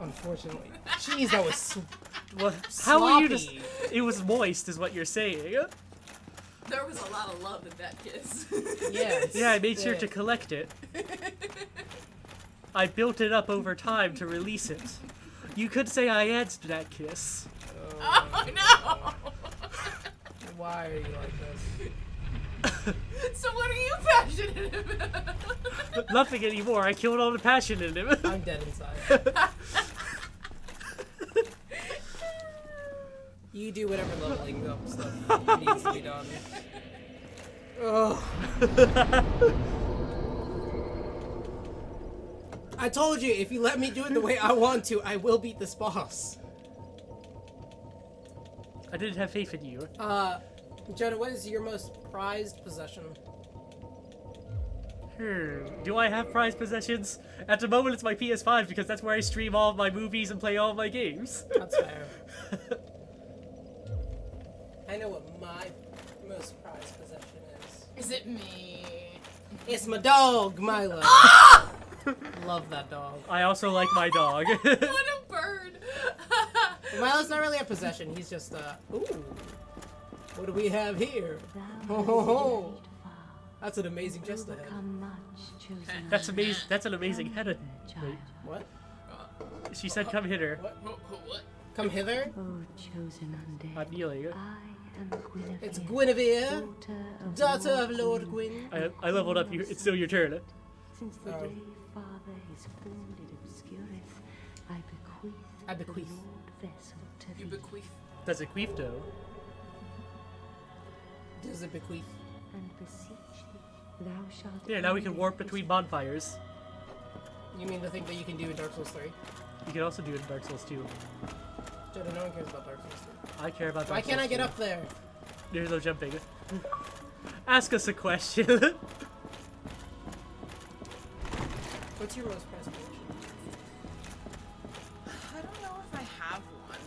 Unfortunately. Jeez, that was What? How are you just... sloppy. It was moist, is what you're saying. There was a lot of love in that kiss. Yeah. Yeah, I made sure to collect it. I built it up over time to release it. You could say I added to that kiss. Oh no! Why are you like this? So what are you passionate about? Nothing anymore. I killed all the passion in him. I'm dead inside. You do whatever leveling up stuff needs to be done. Ugh. I told you, if you let me do it the way I want to, I will beat this boss. I didn't have faith in you. Jonah, what is your most prized possession? Do I have prized possessions? At the moment, it's my PS5 because that's where I stream all of my movies and play all of my games. That's fair. I know what my most prized possession is. Is it me? It's my dog, Milo. Love that dog. I also like my dog. What a bird! Milo's not really a possession. He's just ooh. What do we have here? Ho ho ho! That's an amazing chest ahead. That's amazing. That's an amazing head. Wait, What? she said, "Come hither." What? What? Come hither? Oh, chosen undead. I'm kneeling. I It's Guinevere, daughter of Lord Gwyn. I leveled up. It's still your turn. Since the day Father is formed in obscureth, I bequeath the Lord vessel to You thee. bequeath. That's a queef though. Does it bequeath? And beseech thee, thou shalt. Yeah, now we can enter warp his between bonfires. You mean the thing that you can do in Dark Souls 3? You can also do it in Dark Souls 2. Jodo, no one cares about Dark Souls 3. I care about Why Dark can't I Souls get 2. up there? There's no jumping. Ask us a question. What's your most prized possession? I don't know if I have one.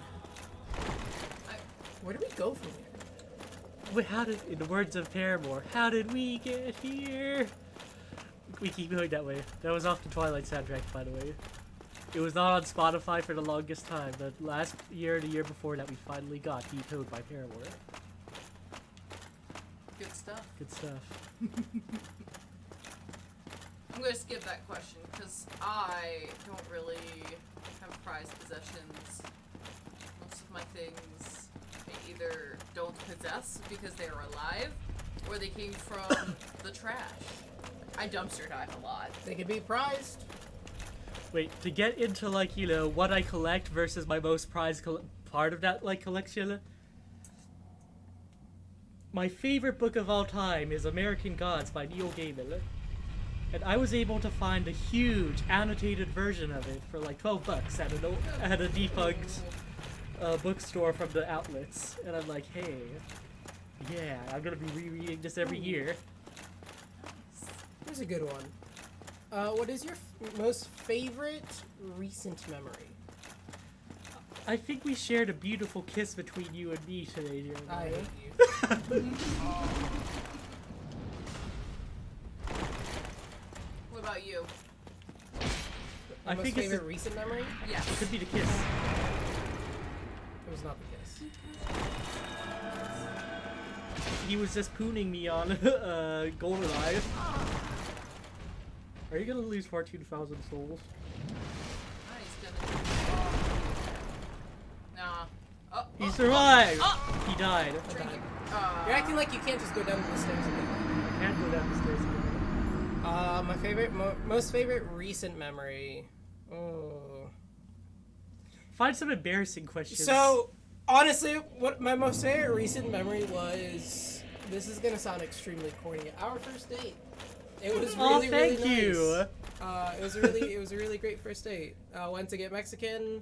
Where do we go from here? Wait, how did, in the words of Paramore, how did we get here? We keep going that way. That was off the Twilight soundtrack, by the way. It was not on Spotify for the longest time. The last year, the year before that, we finally got Decode by Paramore. Good stuff. Good stuff. I'm gonna skip that question because I don't really have prized possessions. Most of my things I either don't possess because they are alive, or they came from the trash. I dumpster dive a lot. They can be prized. Wait, to get into, like, you know, what I collect versus my most prized part of that, like, collection, my favorite book of all time is American Gods by Neil Gaiman. And I was able to find a huge annotated version of it for like $12 at a defunct bookstore from the outlets. And I'm like, hey, yeah, I'm gonna be rereading this every year. Here's a good one. What is your most favorite recent memory? I think we shared a beautiful kiss between you and me today, Jeremiah. I hate you. What about you? My most think it's favorite recent memory? Yeah. It could be the kiss. It was not the kiss. He was just pooning me on GoldenEye. Are you gonna lose 14,000 souls? He's gonna. Nah. Oh, He survived! oh. He died. Drinking. You're acting like you can't just go down the stairs again. I can't go down the stairs again. My favorite, most favorite recent memory. Oh. Find some embarrassing questions. So, honestly, what my most favorite recent memory was. This is gonna sound extremely corny. Our first date. It was really, thank really nice. you. It was a really great first date. Went to get Mexican.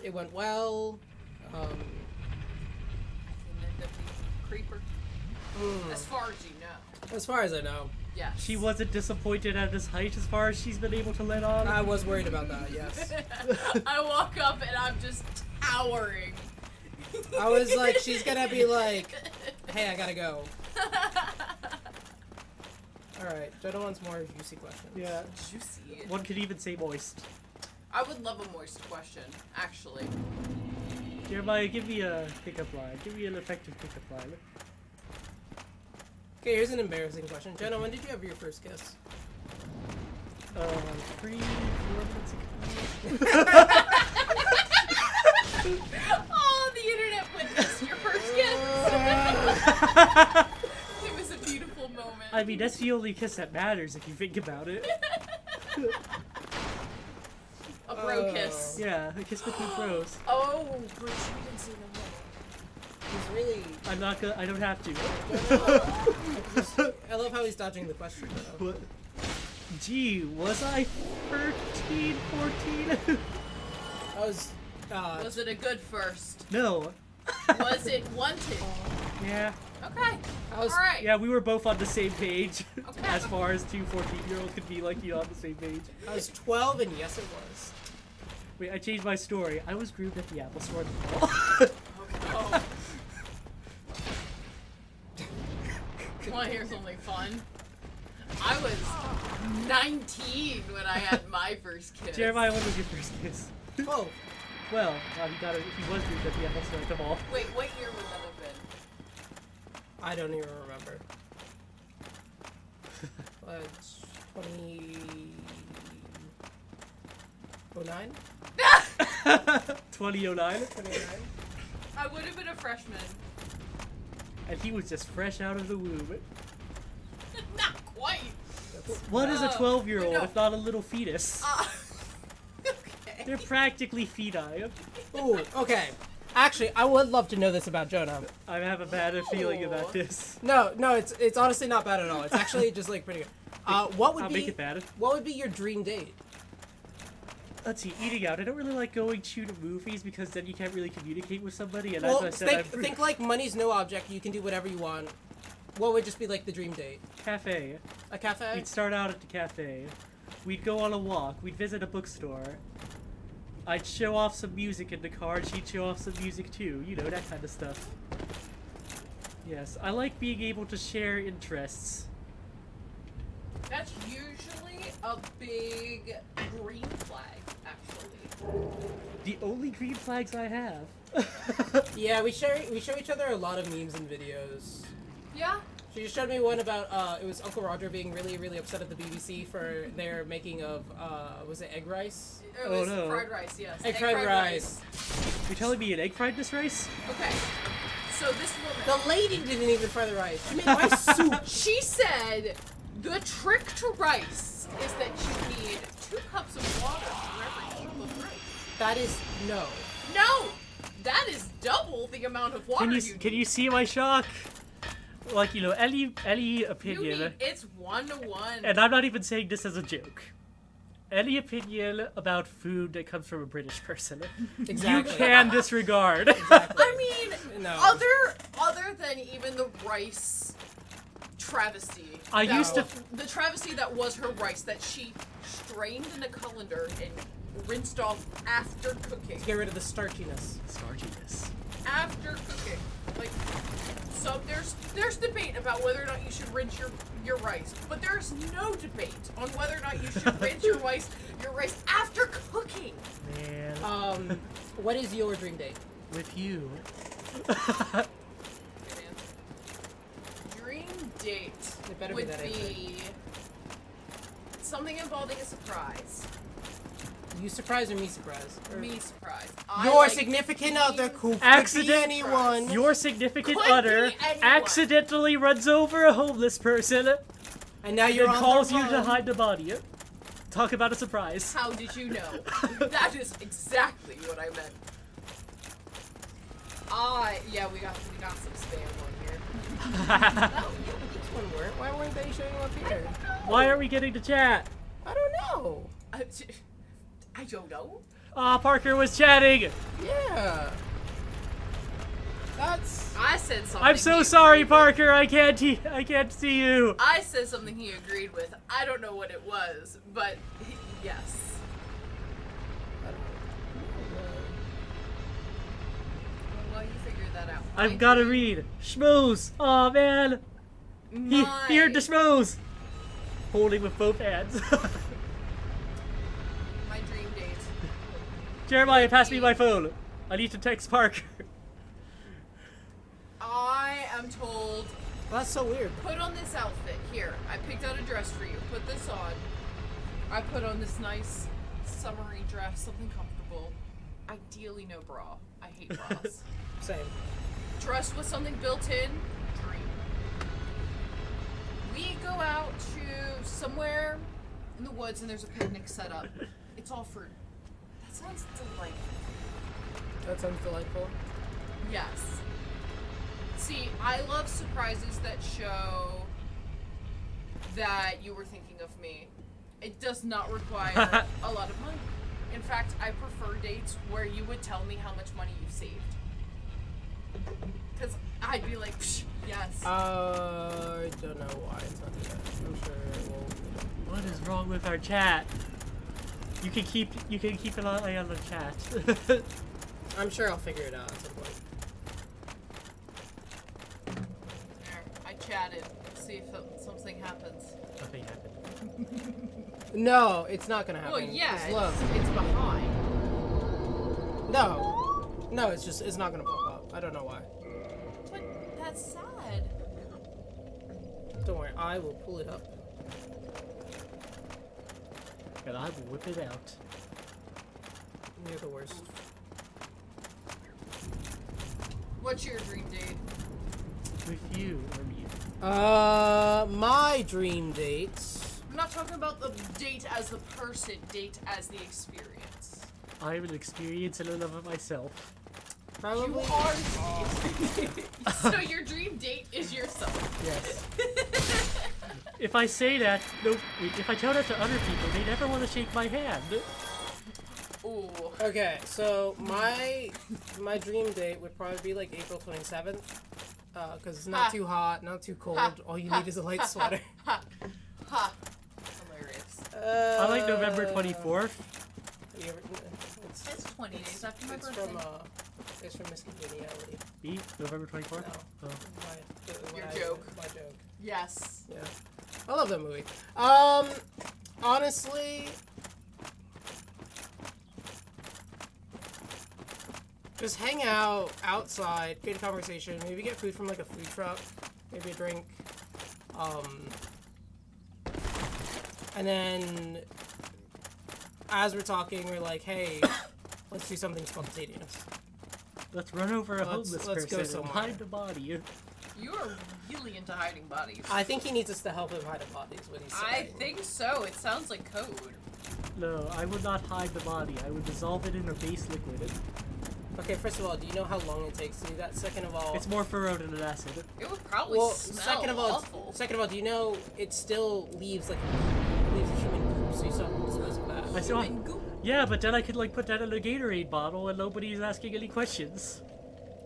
It went well. And then the creeper. As far as you know. As far as I know, Yes. She wasn't disappointed at his height as far as she's been able to let on. I was worried about that. Yes. I walk up and I'm just towering. I was like, she's gonna be like, hey, I gotta go. Alright, Jodo wants more juicy questions. Yeah. Juicy. One could even say moist. I would love a moist question, actually. Jeremiah, give me a pickup line. Give me an effective pickup line. Okay, here's an embarrassing question. Jenna, when did you have your first kiss? 3, 4 minutes ago. Oh, the internet witnessed your first kiss. It was a beautiful moment. I mean, that's the only kiss that matters if you think about it. A bro kiss. Yeah, a kiss between bros. Oh, Bruce, you didn't see them. He's really... I'm not gonna. I don't have to. I love how he's dodging the question, though. What? Gee, was I 13, 14? I was... Was it a good first? No. Was it wanted? Yeah. Okay. I was... Alright. Yeah, we were both on the same page. Okay. As far as two 14-year-olds could be, like, you know, on the same page. I was 12, and yes, it was. Wait, I changed my story. I was groomed at the Apple Store in the mall. Oh. Well, here's something fun. I was 19 when I had my first kiss. Jeremiah, when was your first kiss? Oh, Well, he was groomed at the Apple Store at the mall. Wait, what year would that have been? I don't even remember. 2009? 2009? 2009? I would have been a freshman. and he was just fresh out of the womb. Not quite. What is a 12-year-old no. if not a little fetus? Okay. They're practically feti. Ooh, okay. Actually, I would love to know this about Jonah. I have a bad feeling about this. No, it's honestly not bad at all. It's actually just like pretty good. What would I'll be make it bad. What would be your dream date? Let's see, eating out. I don't really like going to movies because then you can't really communicate with somebody. And Well, as I said, think like money's no object. You can do whatever you want. What would just be like the dream date? cafe. A cafe? We'd start out at the cafe. We'd go on a walk. We'd visit a bookstore. I'd show off some music in the car, and she'd show off some music too. You know, that kind of stuff. Yes, I like being able to share interests. That's usually a big green flag, actually. The only green flags I have. Yeah, we show each other a lot of memes and videos. Yeah. She just showed me one about, it was Uncle Roger being really, really upset at the BBC for their making of, was it egg rice? It Oh, was no. fried rice, yes. Egg fried rice. You're telling me an egg fried this rice? Okay. So this woman, The lady didn't even fry the rice. She made rice soup. she said the trick to rice is that you need 2 cups of water for every cup of rice. That is, no. No! That is double the amount of water Can you see my shock? Like, you know, any You opinion, need, it's 1-to-1. and I'm not even saying this as a joke. Any opinion about food that comes from a British person, Exactly. you can disregard. I mean, No. other than even the rice travesty. I that used to- was- the travesty that was her rice that she strained in a colander and rinsed off after cooking. Get rid of the starchiness. Starchiness. After cooking, like, so there's debate about whether or not you should rinse your rice, but there's no debate on whether or not you should rinse your rice after cooking. Man, What is your dream date? with you. Okay, man. Dream date It better be would that be something involving a surprise. You surprise or me surprise? Or Me surprise. your significant other could be anyone. Your significant Could be other anyone. accidentally runs over a homeless person And now and you're then on calls the you to run. hide the body. Talk about a surprise. How did you know? That is exactly what I meant. Yeah, we got some spam on here. Oh, these one weren't. Why weren't they showing up here? Why aren't we getting to chat? I don't know. I don't know. Parker was chatting. Yeah. That's. I said something. I'm so he sorry, agreed with. Parker. I can't see you. I said something he agreed with. I don't know what it was, but yes. Well, you figured that out. I've got to read. Schmooze. Aw, man. He heard the schmooze. Holding with both hands. My dream date. Jeremiah, pass me my phone. I need to text Parker. I am told, That's so weird. put on this outfit. Here, I picked out a dress for you. Put this on. I put on this nice summery dress, something comfortable. Ideally no bra. I hate bras. Same. Dress with something built in. Dream. We go out to somewhere in the woods and there's a picnic set up. It's all fruit. That sounds delightful. That sounds delightful. Yes. See, I love surprises that show that you were thinking of me. It does not require a lot of money. In fact, I prefer dates where you would tell me how much money you saved. Because I'd be like, psh, yes. I don't know why it's not doing that. I'm sure it will. What is wrong with our chat? You can keep an eye on the chat. I'm sure I'll figure it out at some point. There, I chatted. See if something happens. Nothing happened. No, it's not gonna happen. Well, yeah, It's love. it's behind. No, it's not gonna pop up. I don't know why. But that's sad. Don't worry, I will pull it up. And I will whip it out. You're the worst. What's your dream date? With My dream date. I'm not talking about the date as the person, date as the experience. I'm an experience and a love of myself. Probably. You are the date. So your dream date is yourself. Yes. If I say that, if I tell that to other people, they never want to shake my hand. Ooh. Okay, so my dream date would probably be like April 27th. Because it's not too hot, not too cold. All you need is a light sweater. Ha. Hilarious. I like November 24th. It's 20 days after my birthday. It's from Miss Congeniality. Me? November 24th? No. Oh. Your joke. My joke. Yes. Yeah. I love that movie. Honestly, just hang out outside, get a conversation, maybe get food from like a food truck, maybe a drink. And then as we're talking, we're like, hey, let's do something spontaneous. Let's run over a homeless let's go person and somewhere. hide the body. You are really into hiding bodies. I think he needs us to help him hide a body is what he's I saying. think so. It sounds like code. No, I would not hide the body. I would dissolve it in a base liquid. Okay, first of all, do you know how long it takes to do that? Second of all, It's more furrowed than an acid. It would probably well, smell awful. second of all, do you know it still leaves a human goop, so you still have to dispose of that. I still Human goop. Yeah, but then I could like put that in a Gatorade bottle and nobody's asking any questions.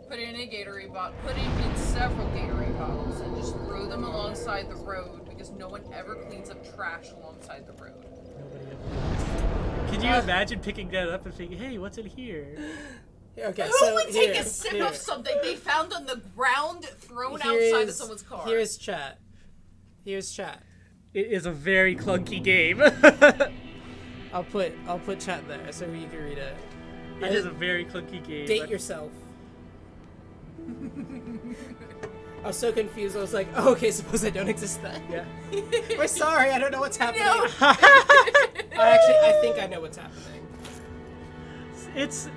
Put it in a Gatorade bottle. Put it in several Gatorade bottles and just throw them alongside the road because no one ever cleans up trash alongside the road. Nobody ever. Can you imagine picking that up and thinking, hey, what's in here? Okay, Who so would take here, a sip here. of something they found on the ground thrown outside of someone's car? Here's chat. Here's chat. It is a very clunky game. I'll put chat there so you can read it. It is a very clunky game. Date yourself. I was so confused. I was like, oh, okay, suppose I don't exist then. Yeah. We're sorry, I don't know what's happening. No. I think I know what's happening. It's...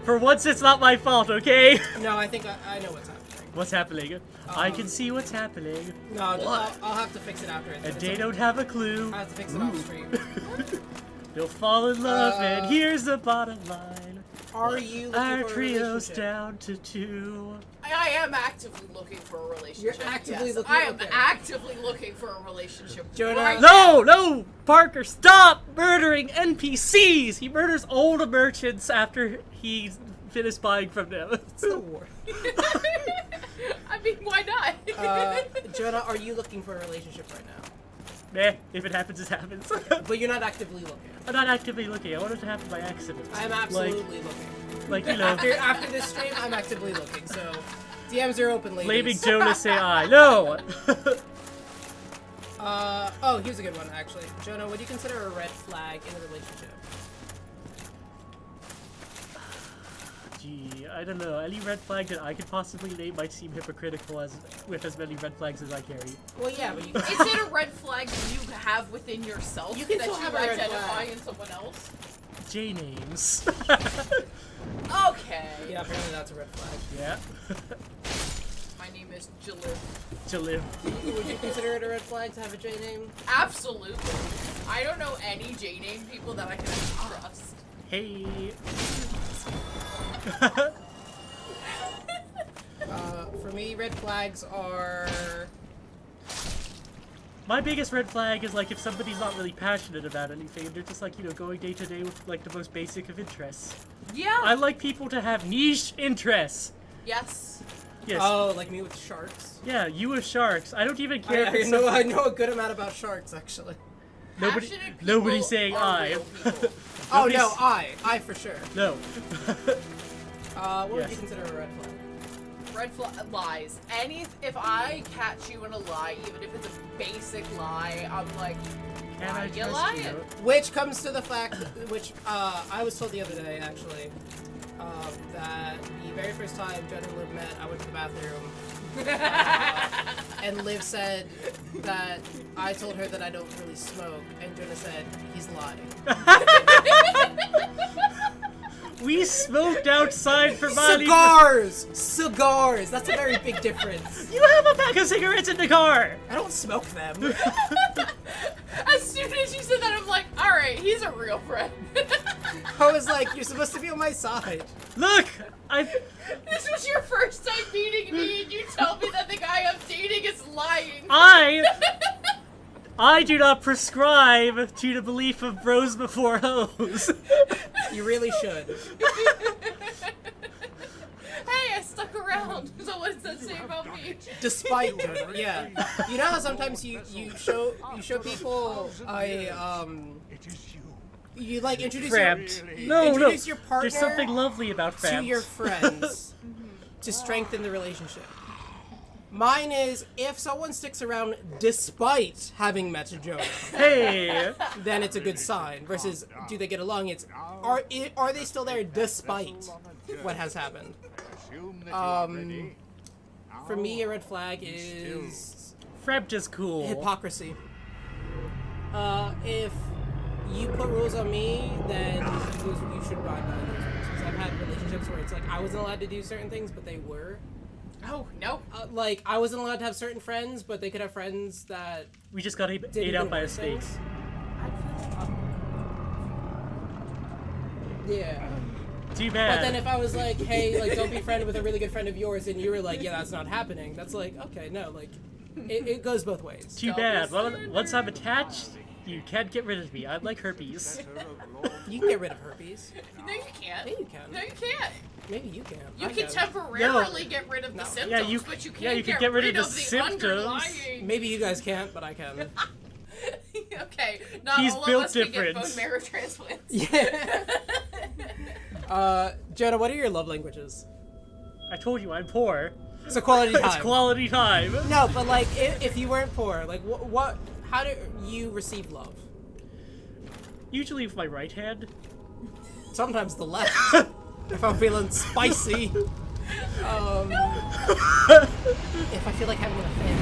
For once, it's not my fault, okay? No, I think I know what's happening. What's happening? I can see what's happening. No, I'll have to fix it after. And they don't have a clue. I have to fix it off stream. They'll fall in love, and here's the bottom line. Are you looking Our for a trio's relationship? down to 2. I am actively looking for a relationship. You're actively yes. looking- I am okay. actively looking for a relationship. Jonah- right No! Parker, stop murdering NPCs! He murders all the merchants after he's finished buying from them. It's the war. I mean, why not? Jonah, are you looking for a relationship right now? Meh, if it happens, it happens. But you're not actively looking. I'm not actively looking. I want it to happen by accident. I'm absolutely looking. Like, you know, After this stream, I'm actively looking. So, DMs are open, ladies. blaming Jonah say I. No! Oh, here's a good one, actually. Jonah, would you consider a red flag in a relationship? Gee, I don't know. Any red flag that I could possibly name might seem hypocritical with as many red flags as I carry. Well, yeah, but you Is it a red flag that you have within yourself You can that still you have a red identify flag. in someone else? J names. Okay. Yeah, apparently that's a red flag. Yeah. My name is Jalil. Jalil. Would you consider it a red flag to have a J name? Absolutely. I don't know any J name people that I can trust. Hey. For me, red flags are... My biggest red flag is like if somebody's not really passionate about anything, they're just like, you know, going day to day with like the most basic of interests. Yeah. I like people to have niche interests. Yes. Yes. Oh, like me with sharks? Yeah, you with sharks. I don't even care if it's I know a good amount about sharks, actually. Nobody, Passionate people nobody's saying are I. real people. Oh, Nobody's- no, I for sure. No. What would Yes. you consider a red flag? Red flag lies. If I catch you in a lie, even if it's a basic lie, I'm like, Can why I you trust lying? you? Which comes to the fact, which I was told the other day, actually, that the very first time Jen and Liv met, I went to the bathroom, and Liv said that I told her that I don't really smoke, and Jonah said, he's lying. We smoked outside for money. Cigars. That's a very big difference. You have a pack of cigarettes in the car. I don't smoke them. As soon as you said that, I'm like, all right, he's a real friend. I was like, you're supposed to be on my side. Look, This was your first time meeting me, and you tell me that the guy I'm dating is lying. I do not prescribe to the belief of bros before hoes. You really should. Hey, I stuck around. So what does that say about me? Despite yeah. You know how sometimes you show people you like introduce introduce your partner There's something lovely about to Fabs. your friends to strengthen the relationship. Mine is if someone sticks around despite having met Jonah, Hey! then it's a good sign. Versus, do they get along? It's are they still there despite what has happened? For me, a red flag is Freb just cool. hypocrisy. If you put rules on me, then you should abide by those rules. Because I've had relationships where it's like I wasn't allowed to do certain things, but they were. Oh, no. Like, I wasn't allowed to have certain friends, but they could have friends that... We just got ate out by a snake. Yeah. Too bad. But then if I was like, hey, like, don't be friend with a really good friend of yours, and you were like, yeah, that's not happening, that's like, okay, no, like, it goes both ways. Too bad. Well, once I'm attached, you can't get rid of me. I'm like herpes. You can get rid of herpes. No, you can't. Yeah, you can. No, you can't. Maybe you can. You I can can. temporarily get rid of the symptoms, but you can't get rid of the symptoms. underlying... Maybe you guys can't, but I can. Okay, not He's all built of us can different. get bone marrow transplants. Yeah. Jonah, what are your love languages? I told you I'm poor. It's a quality time. It's quality time. No, but like, if you weren't poor, like, what? How do you receive love? Usually with my right hand. Sometimes the left. If I'm feeling spicy. If I feel like having an affair.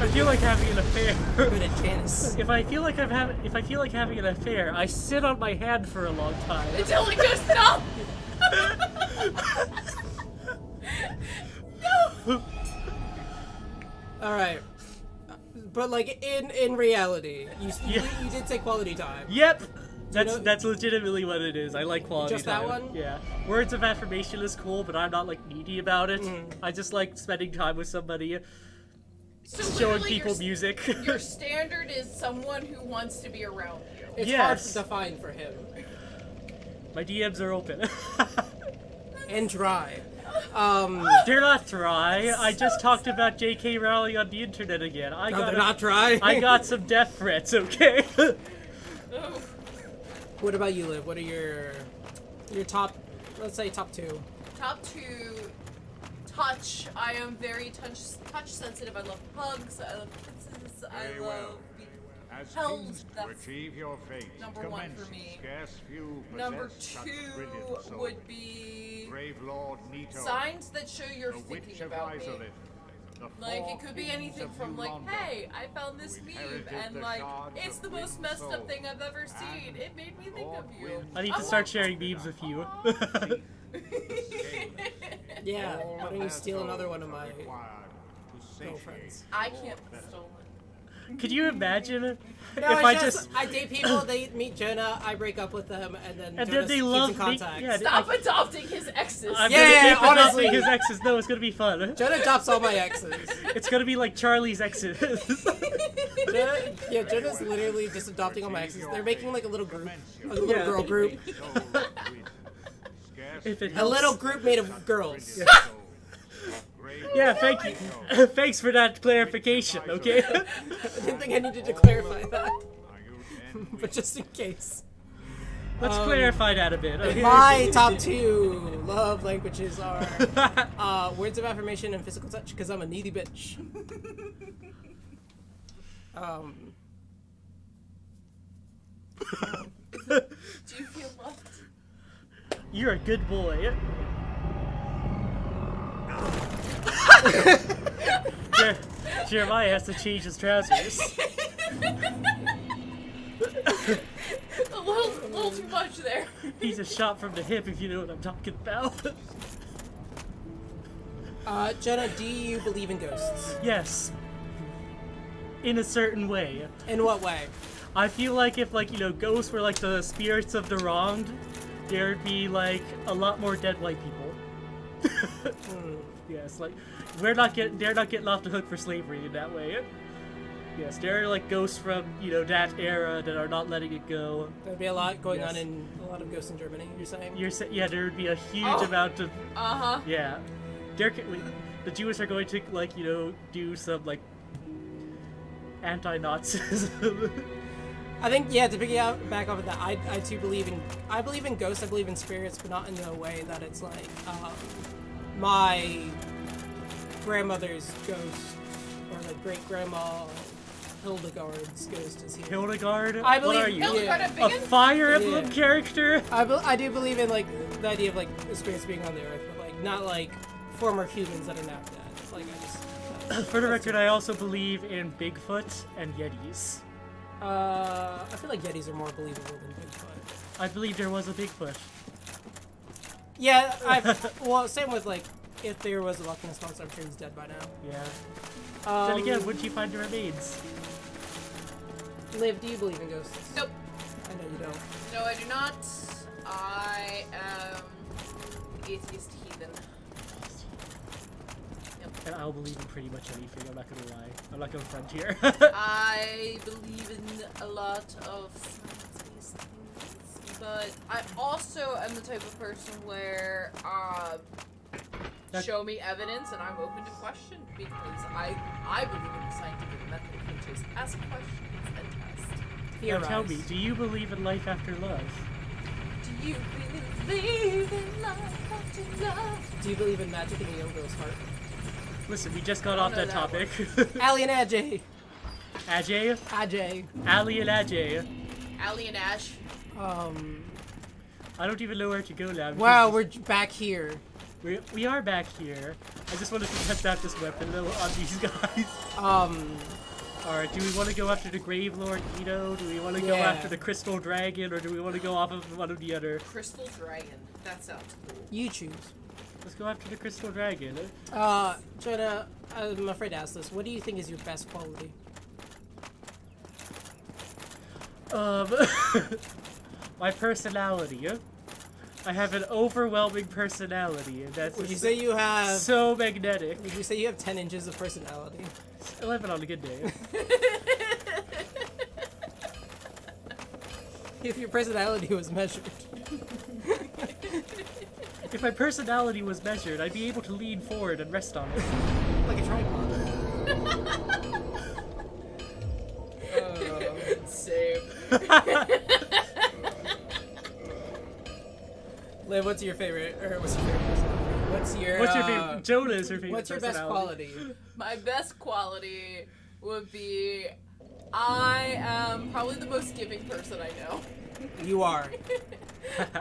I feel like having an affair. Good at Janice. If I feel like having an affair, I sit on my hand for a long time. Until it goes numb! No! All right. But like in reality, you did say quality time. Yep. That's legitimately what it is. I like quality Just time. that one? Yeah. Words of affirmation is cool, but I'm not like needy about it. I just like spending time with somebody, So showing literally people music. Your standard is someone who wants to be around you. It's Yes. hard to define for him. My DMs are open. And dry. They're not dry. I just talked about J.K. Rowling on the internet again. They're not dry. I got some death threats, okay? Oh. What about you, Liv? What are your top? Let's say top two. Top two, touch. I am very touch sensitive. I love hugs. I love kisses. I love As held. kings to That's achieve your fate, number one for me. Scarce few number possess such two brilliant souls. would be Brave Lord Nito, signs that show you're the thinking Witch of about me. Izalith, the Like, four it could be kings anything of from, like, Ulanda, hey, I found this who meme, inherited and, the like, shards it's of the most Wind's messed up soul. thing I've ever seen. It made me think of you. I need to start sharing memes with you. Yeah. All Why don't you their steal another souls one of are my required to satiate girlfriends? I can't be stolen. Could you imagine No, if I date people, they meet Jonah, I break up with them, and then and Jonah then they keeps love in me? contact. Yeah, Stop adopting his exes. I'm Yeah, gonna keep honestly. adopting his exes. No, it's gonna be fun. Jonah adopts all my exes. It's gonna be like Charlie's exes. Jonah's literally just adopting all my exes. They're making like a little group, a little Yeah. girl group, If it a helps. little group made of girls. Yeah, thank you. Thanks for that clarification, okay? I didn't think I needed to clarify that, but just in case. Let's clarify that a bit, okay? My top two love languages are words of affirmation and physical touch, because I'm a needy bitch. Do you feel loved? You're a good boy. Jeremiah has to change his trousers. A little little too much there. He's a shot from the hip, if you know what I'm talking about. Jenna, do you believe in ghosts? Yes. In a certain way. In what way? I feel like if, like, you know, ghosts were like the spirits of the wronged, there'd be, like, a lot more dead white people. Yes, like, they're not getting off the hook for slavery in that way. Yes, there are, like, ghosts from, you know, that era that are not letting it go. There'd be a lot going on in a lot of ghosts in Germany, you're saying? Yeah, there would be a huge amount of... Uh-huh. Yeah. The Jewish are going to, like, you know, do some, like, anti-Nazism. I think, yeah, to back off of that, I too believe in ghosts, I believe in spirits, but not in the way that it's like, my grandmother's ghost, or like great-grandma Hildegard's ghost is here. Hildegard? I believe, what are you? Hildegard yeah. of A Bingen? Fire Emblem character? I do believe in, like, the idea of, like, the spirits being on the earth, but, like, not, like, former humans that are now dead. It's like, I just... For the record, I also believe in Bigfoot and Yetis. I feel like Yetis are more believable than Bigfoot. I believe there was a Bigfoot. Yeah, well, same with, like, if there was a Loch Ness monster, I'm sure he's dead by now. Yeah. Then again, wouldn't you find the remains? Liv, do you believe in ghosts? Nope. I know you don't. No, I do not. I am atheist heathen. And I'll believe in pretty much anything, I'm not gonna lie. I'm not gonna front here. I believe in a lot of science-based things, but I also am the type of person where, show me evidence and I'm open to question, because I believe in the scientific method, which is ask questions and test. Now tell me, do you believe in life after love? Do you believe in life after love? Do you believe in magic in the young girl's heart? Listen, we just got I off don't that know topic. Allie and Ajay. Ajay? Ajay. Ali and Ajay. Allie and Ash. I don't even know where to go now. Wow, we're back here. We are back here. I just wanted to test out this weapon though on these guys. Alright, do we want to go after the Grave Lord Ito? Do we want to go after the Crystal Dragon? Or do we want to go off of one of the other? Crystal Dragon. That sounds cool. You choose. Let's go after the Crystal Dragon. Jonah, I'm afraid to ask this. What do you think is your best quality? My personality. I have an overwhelming personality, and that's Would you say you have... so magnetic. Would you say you have 10 inches of personality? 11 on a good day. If your personality was measured. If my personality was measured, I'd be able to lean forward and rest on it. Like a tripod. Same. Liv, what's your favorite, or what's your favorite personality? What's your favorite? Jonah is her favorite What's your best personality. quality? My best quality would be I am probably the most giving person I know. You are.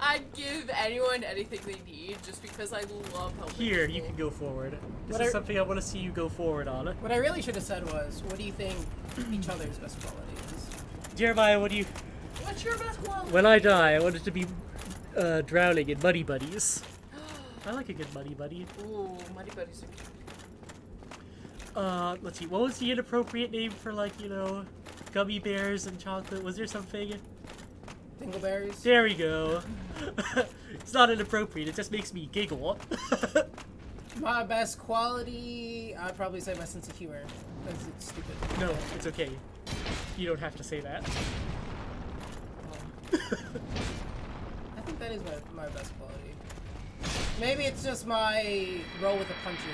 I'd give anyone anything they need just because I love helping Here, people. you can go forward. This What is I- something I want to see you go forward on. What I really should have said was, what do you think each other's best quality is? Jeremiah, what do you... What's your best quality? When I die, I want it to be drowning in Muddy Buddies. I like a good Muddy Buddy. Ooh, Muddy Buddies are cute. Let's see, what was the inappropriate name for, like, you know, gummy bears and chocolate? Was there something? Dingleberries? There we go. It's not inappropriate, it just makes me giggle. My best quality, I'd probably say my sense of humor. Because it's stupid. No, it's okay. You don't have to say that. I think that is my best quality. Maybe it's just my roll with the punches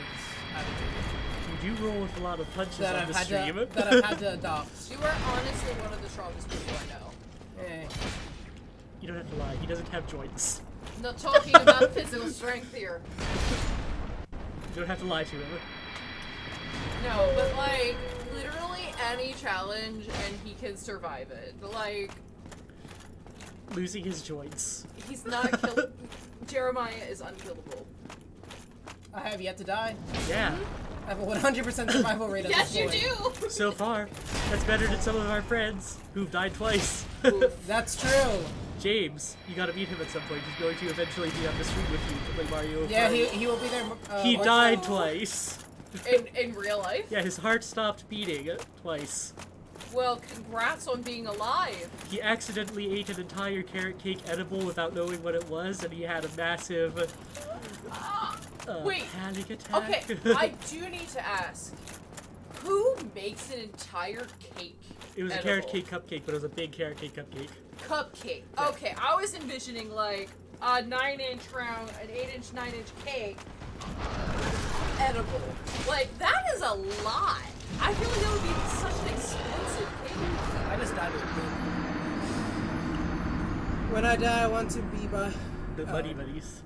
attitude You roll with a lot of punches that on I've the had stream. that I've had to adopt. You are honestly one of the strongest people I know. Eh. You don't have to lie, he doesn't have joints. I'm not talking about physical strength here. You don't have to lie to him. No, but like, literally any challenge and he can survive it. Like, Losing his joints. he's not kill- Jeremiah is unkillable. I have yet to die. Yeah, I have a 100% survival rate at Yes, this you point. do! so far. That's better than some of our friends who've died twice. That's true. James, you gotta meet him at some point. He's going to eventually be on the stream with you to play Mario. Yeah, Party. he will be there. He died twice. In real life? Yeah, his heart stopped beating twice. Well, congrats on being alive. He accidentally ate an entire carrot cake edible without knowing what it was, and he had a massive Wait. panic attack. Okay, I do need to ask. Who makes an entire cake? It was edible? a carrot cake cupcake, but it was a big carrot cake cupcake. Cupcake. Okay, I was envisioning like a 9-inch round, an 8-inch, 9-inch cake. Edible. Like, that is a lot. I feel like that would be such an expensive cake. I just died with a cake. When I die, I want to be by The Buddy Buddies.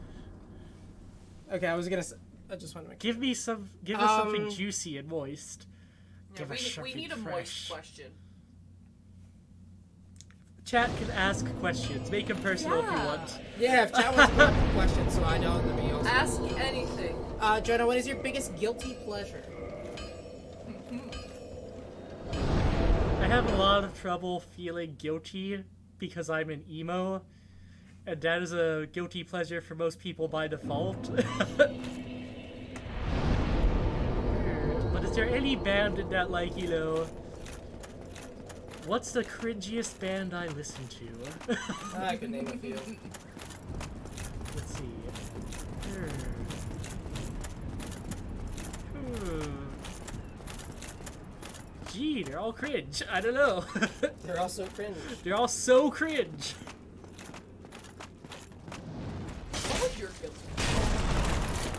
Okay, I was gonna say, I just want to make Give us something juicy and moist. Yeah, Give us we something need a fresh. moist question. Chat can ask questions. Make them personal if you Yeah. want. Yeah, if chat wants to ask questions, so I know to be also. Ask anything. Jonah, what is your biggest guilty pleasure? I have a lot of trouble feeling guilty because I'm an emo, and that is a guilty pleasure for most people by default. But is there any band that, like, you know, what's the cringiest band I listen to? I could name a few. Let's see. Gee, they're all cringe. I don't know. They're also cringe. They're all so cringe. What was your guilty?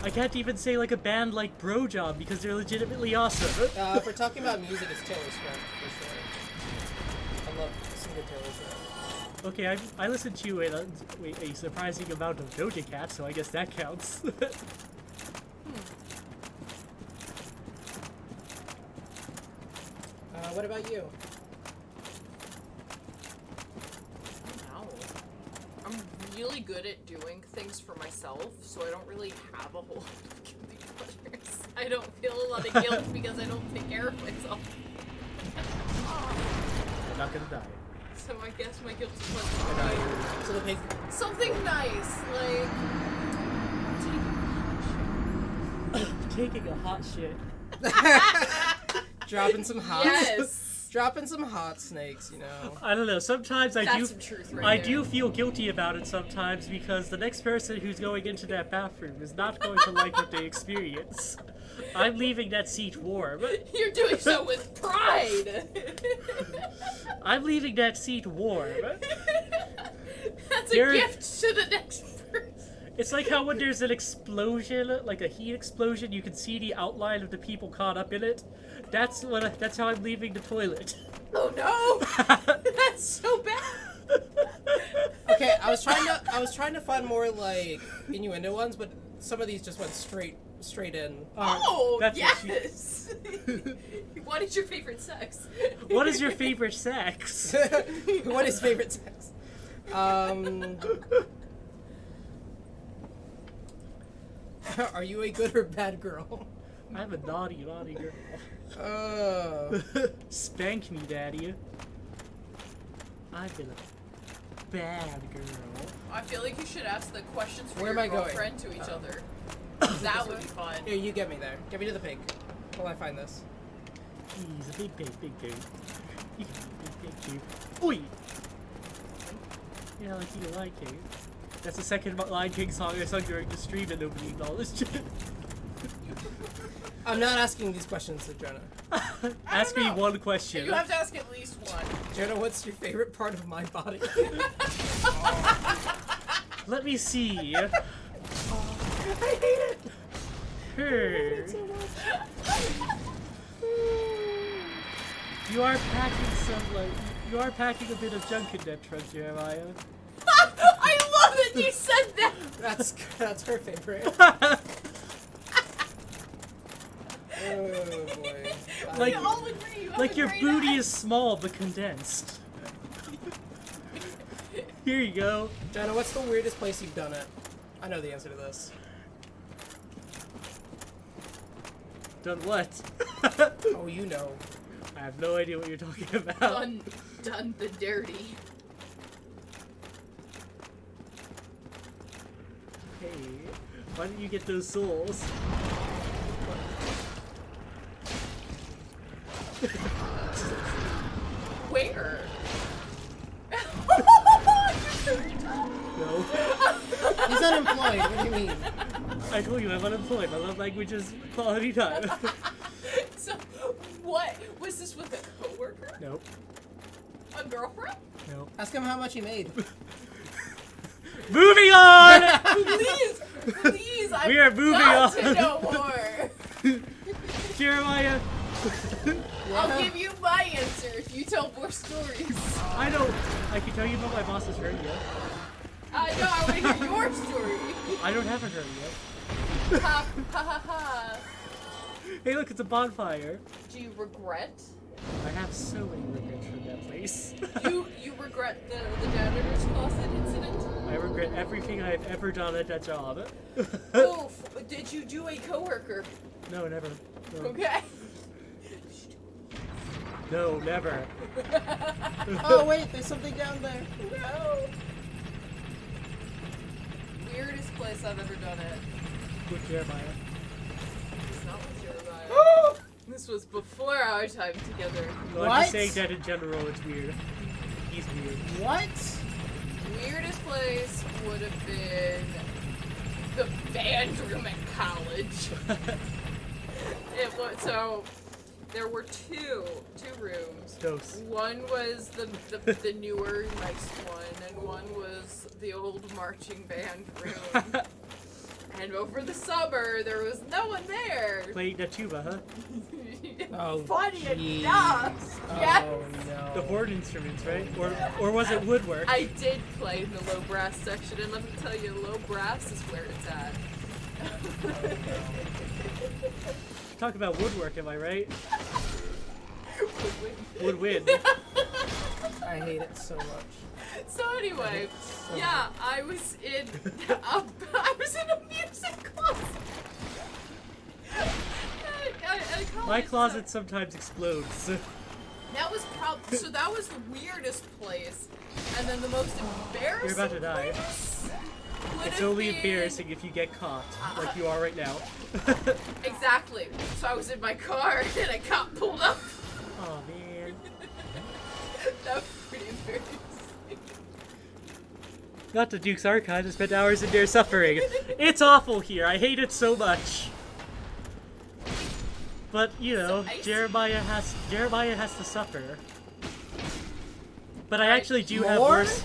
I can't even say like a band like Bro Job because they're legitimately awesome. If we're talking about music, it's Taylor Swift, for sure. I love some good Taylor Swift. Okay, I listened to a surprising amount of Doja Cat, so I guess that counts. What about you? No. I'm really good at doing things for myself, so I don't really have a whole lot of guilty pleasures. I don't feel a lot of guilt because I don't take care of myself. I'm not gonna die. So I guess my guilty pleasure would So the pig. be something nice, like Taking a hot shit. Dropping some hot. yes. Dropping some hot snakes, you know. I don't know. Sometimes I That's do. some truth right I there. do feel guilty about it sometimes because the next person who's going into that bathroom is not going to like what they experience. I'm leaving that seat warm. You're doing so with pride. I'm leaving that seat warm. That's You're- a gift to the next person. It's like how when there's an explosion, like a heat explosion, you can see the outline of the people caught up in it. That's how I'm leaving the toilet. Oh no! That's so bad. Okay, I was trying to find more like innuendo ones, but some of these just went straight in. Oh That's what yes. What is your favorite sex? What is your favorite sex? What is favorite sex? Are you a good or bad girl? I'm a naughty girl. Oh. Spank me, daddy. I've been a bad girl. I feel like you should ask the questions for Where your am I going? girlfriend to each other. That would be fun. Here, you get me there. Get me to the pig. While I find this. He's a big pig. You can be a big pig too. Oi! Yeah, like you like it. That's the second Lion King song I sung during the stream and nobody acknowledged it. I'm not asking these questions to Jonah. Ask me know. one question. You have to ask at least one. Jonah, what's your favorite part of my body? Let me see. I hate it. Her. You are packing a bit of junk in that trunk, Jeremiah. I love that you said that. That's her favorite. Oh boy. Like- We all agree. You have Like a your great booty eye. is small but condensed. Here you go. Jonah, what's the weirdest place you've done it? I know the answer to this. Done what? Oh, you know. I have no idea what you're talking about. done the dirty. Why didn't you get those souls? Where? No. He's unemployed. What do you mean? I told you I'm unemployed. My love language is quality time. So, what? Was this with a coworker? Nope. A girlfriend? Nope. Ask him how much he made. Moving on! Please, please, We are moving got on. to know more. Jeremiah. I'll give you my answer if you tell more stories. I don't. I can tell you about my boss's hernia. I know, I want to hear your story. I don't have a hernia. Ha ha ha ha. Hey, look, it's a bonfire. Do you regret? I have so many regrets from that place. You regret the janitor's closet incident? I regret everything I've ever done at that job. Oof. Did you do a coworker? No, never. No. Okay. No, never. Oh wait, there's something down there. No. Weirdest place I've ever done it. With Jeremiah. It's not with Jeremiah. This was before our time together. No, I'm What? just saying that in general, it's weird. He's weird. What? Weirdest place would have been the band room at college. It was so. There were two rooms. Dose. One was the newer, nice one, and one was the old marching band room. And over the summer, there was no one there. Playing the tuba, huh? Oh, Funny jeez. enough. Oh Yes. no. The horn instruments, right? Or was it woodwork? I did play in the low brass section, and let me tell you, low brass is where it's at. Talk about woodwork, am I right? Would win. I hate it so much. So anyway, yeah, I was in a music closet. At college, My closet sometimes explodes. That was that was the weirdest place, and then the most embarrassing. You're about to die. place would It's have only been- embarrassing if you get caught, like you are right now. Exactly. So I was in my car and I got pulled up. Oh man. That was pretty embarrassing. Not the Duke's Archive. I spent hours in there suffering. It's awful here. I hate it so much. But you know, So icy. Jeremiah has to suffer. But I actually do have More? worse.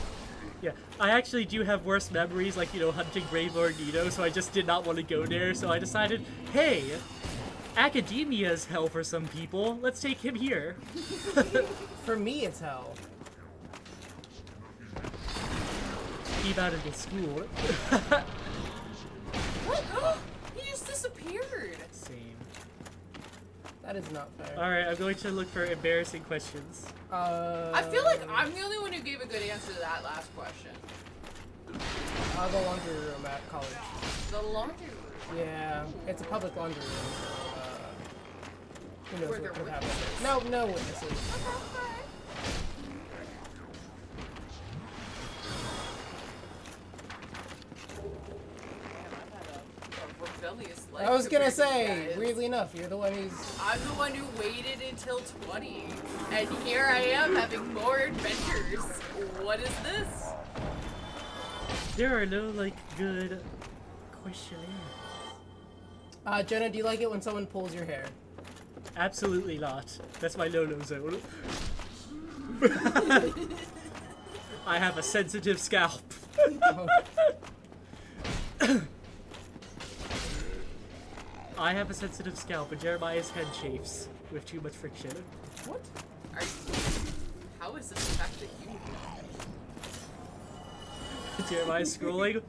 Yeah, I actually do have worse memories, like, you know, hunting Grey Lord Nito, so I just did not want to go there, so I decided, hey, academia's hell for some people, let's take him here. For me, it's hell. Keep out of the school. What? He just disappeared. Same. That is not fair. Alright, I'm going to look for embarrassing questions. I feel like I'm the only one who gave a good answer to that last question. The laundry room at college. The laundry room. Yeah, it's a public laundry room. So, who knows Were what there could have happened? witnesses? No witnesses. Rebellious life I was gonna compared to say, you guys. weirdly enough, you're the one who's. I'm the one who waited until 20, and here I am having more adventures. What is this? There are no, like, good questionnaires. Jenna, do you like it when someone pulls your hair? Absolutely not. That's my no-no zone. I have a sensitive scalp. Oh. I have a sensitive scalp, and Jeremiah's head chafes with too much friction. What? How is this affecting you? Jeremiah's scrolling.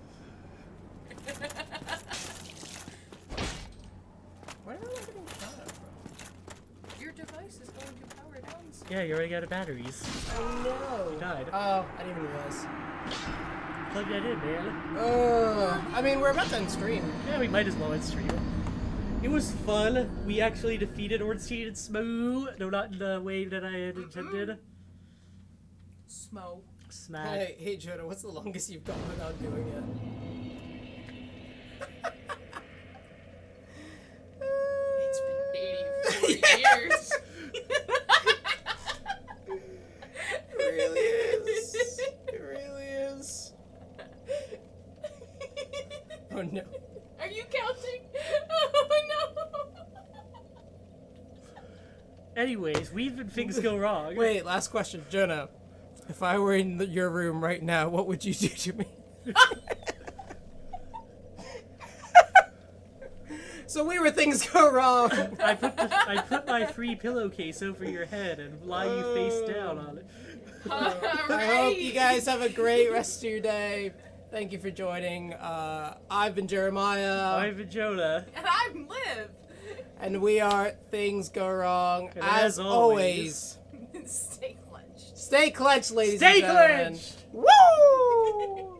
Where am I getting shot at from? Your device is going to power down soon. Yeah, you're running out of batteries. Oh no! You died. Oh, I didn't even realize. Plug that in, man. I mean, we're about to end stream. Yeah, we might as well end stream. It was fun. We actually defeated Ornstein and Smoo. No, not in the way that I had intended. Smo. Smack. Hey, Jonah, what's the longest you've gone without doing years. It really is. It really is. Oh no. Are you counting? Oh no. Anyways, we've been Things Go Wrong. Wait, last question, Jonah. If I were in your room right now, what would you do to me? So we were Things Go Wrong. I put my free pillowcase over your head and lie you face down on it. I hope you guys have a great rest of your day. Thank you for joining. I've been Jeremiah. I've been Jonah. And I'm Liv. And we are Things Go Wrong. And as always, Stay clenched. stay clenched, ladies Stay and gentlemen. clenched! Woo!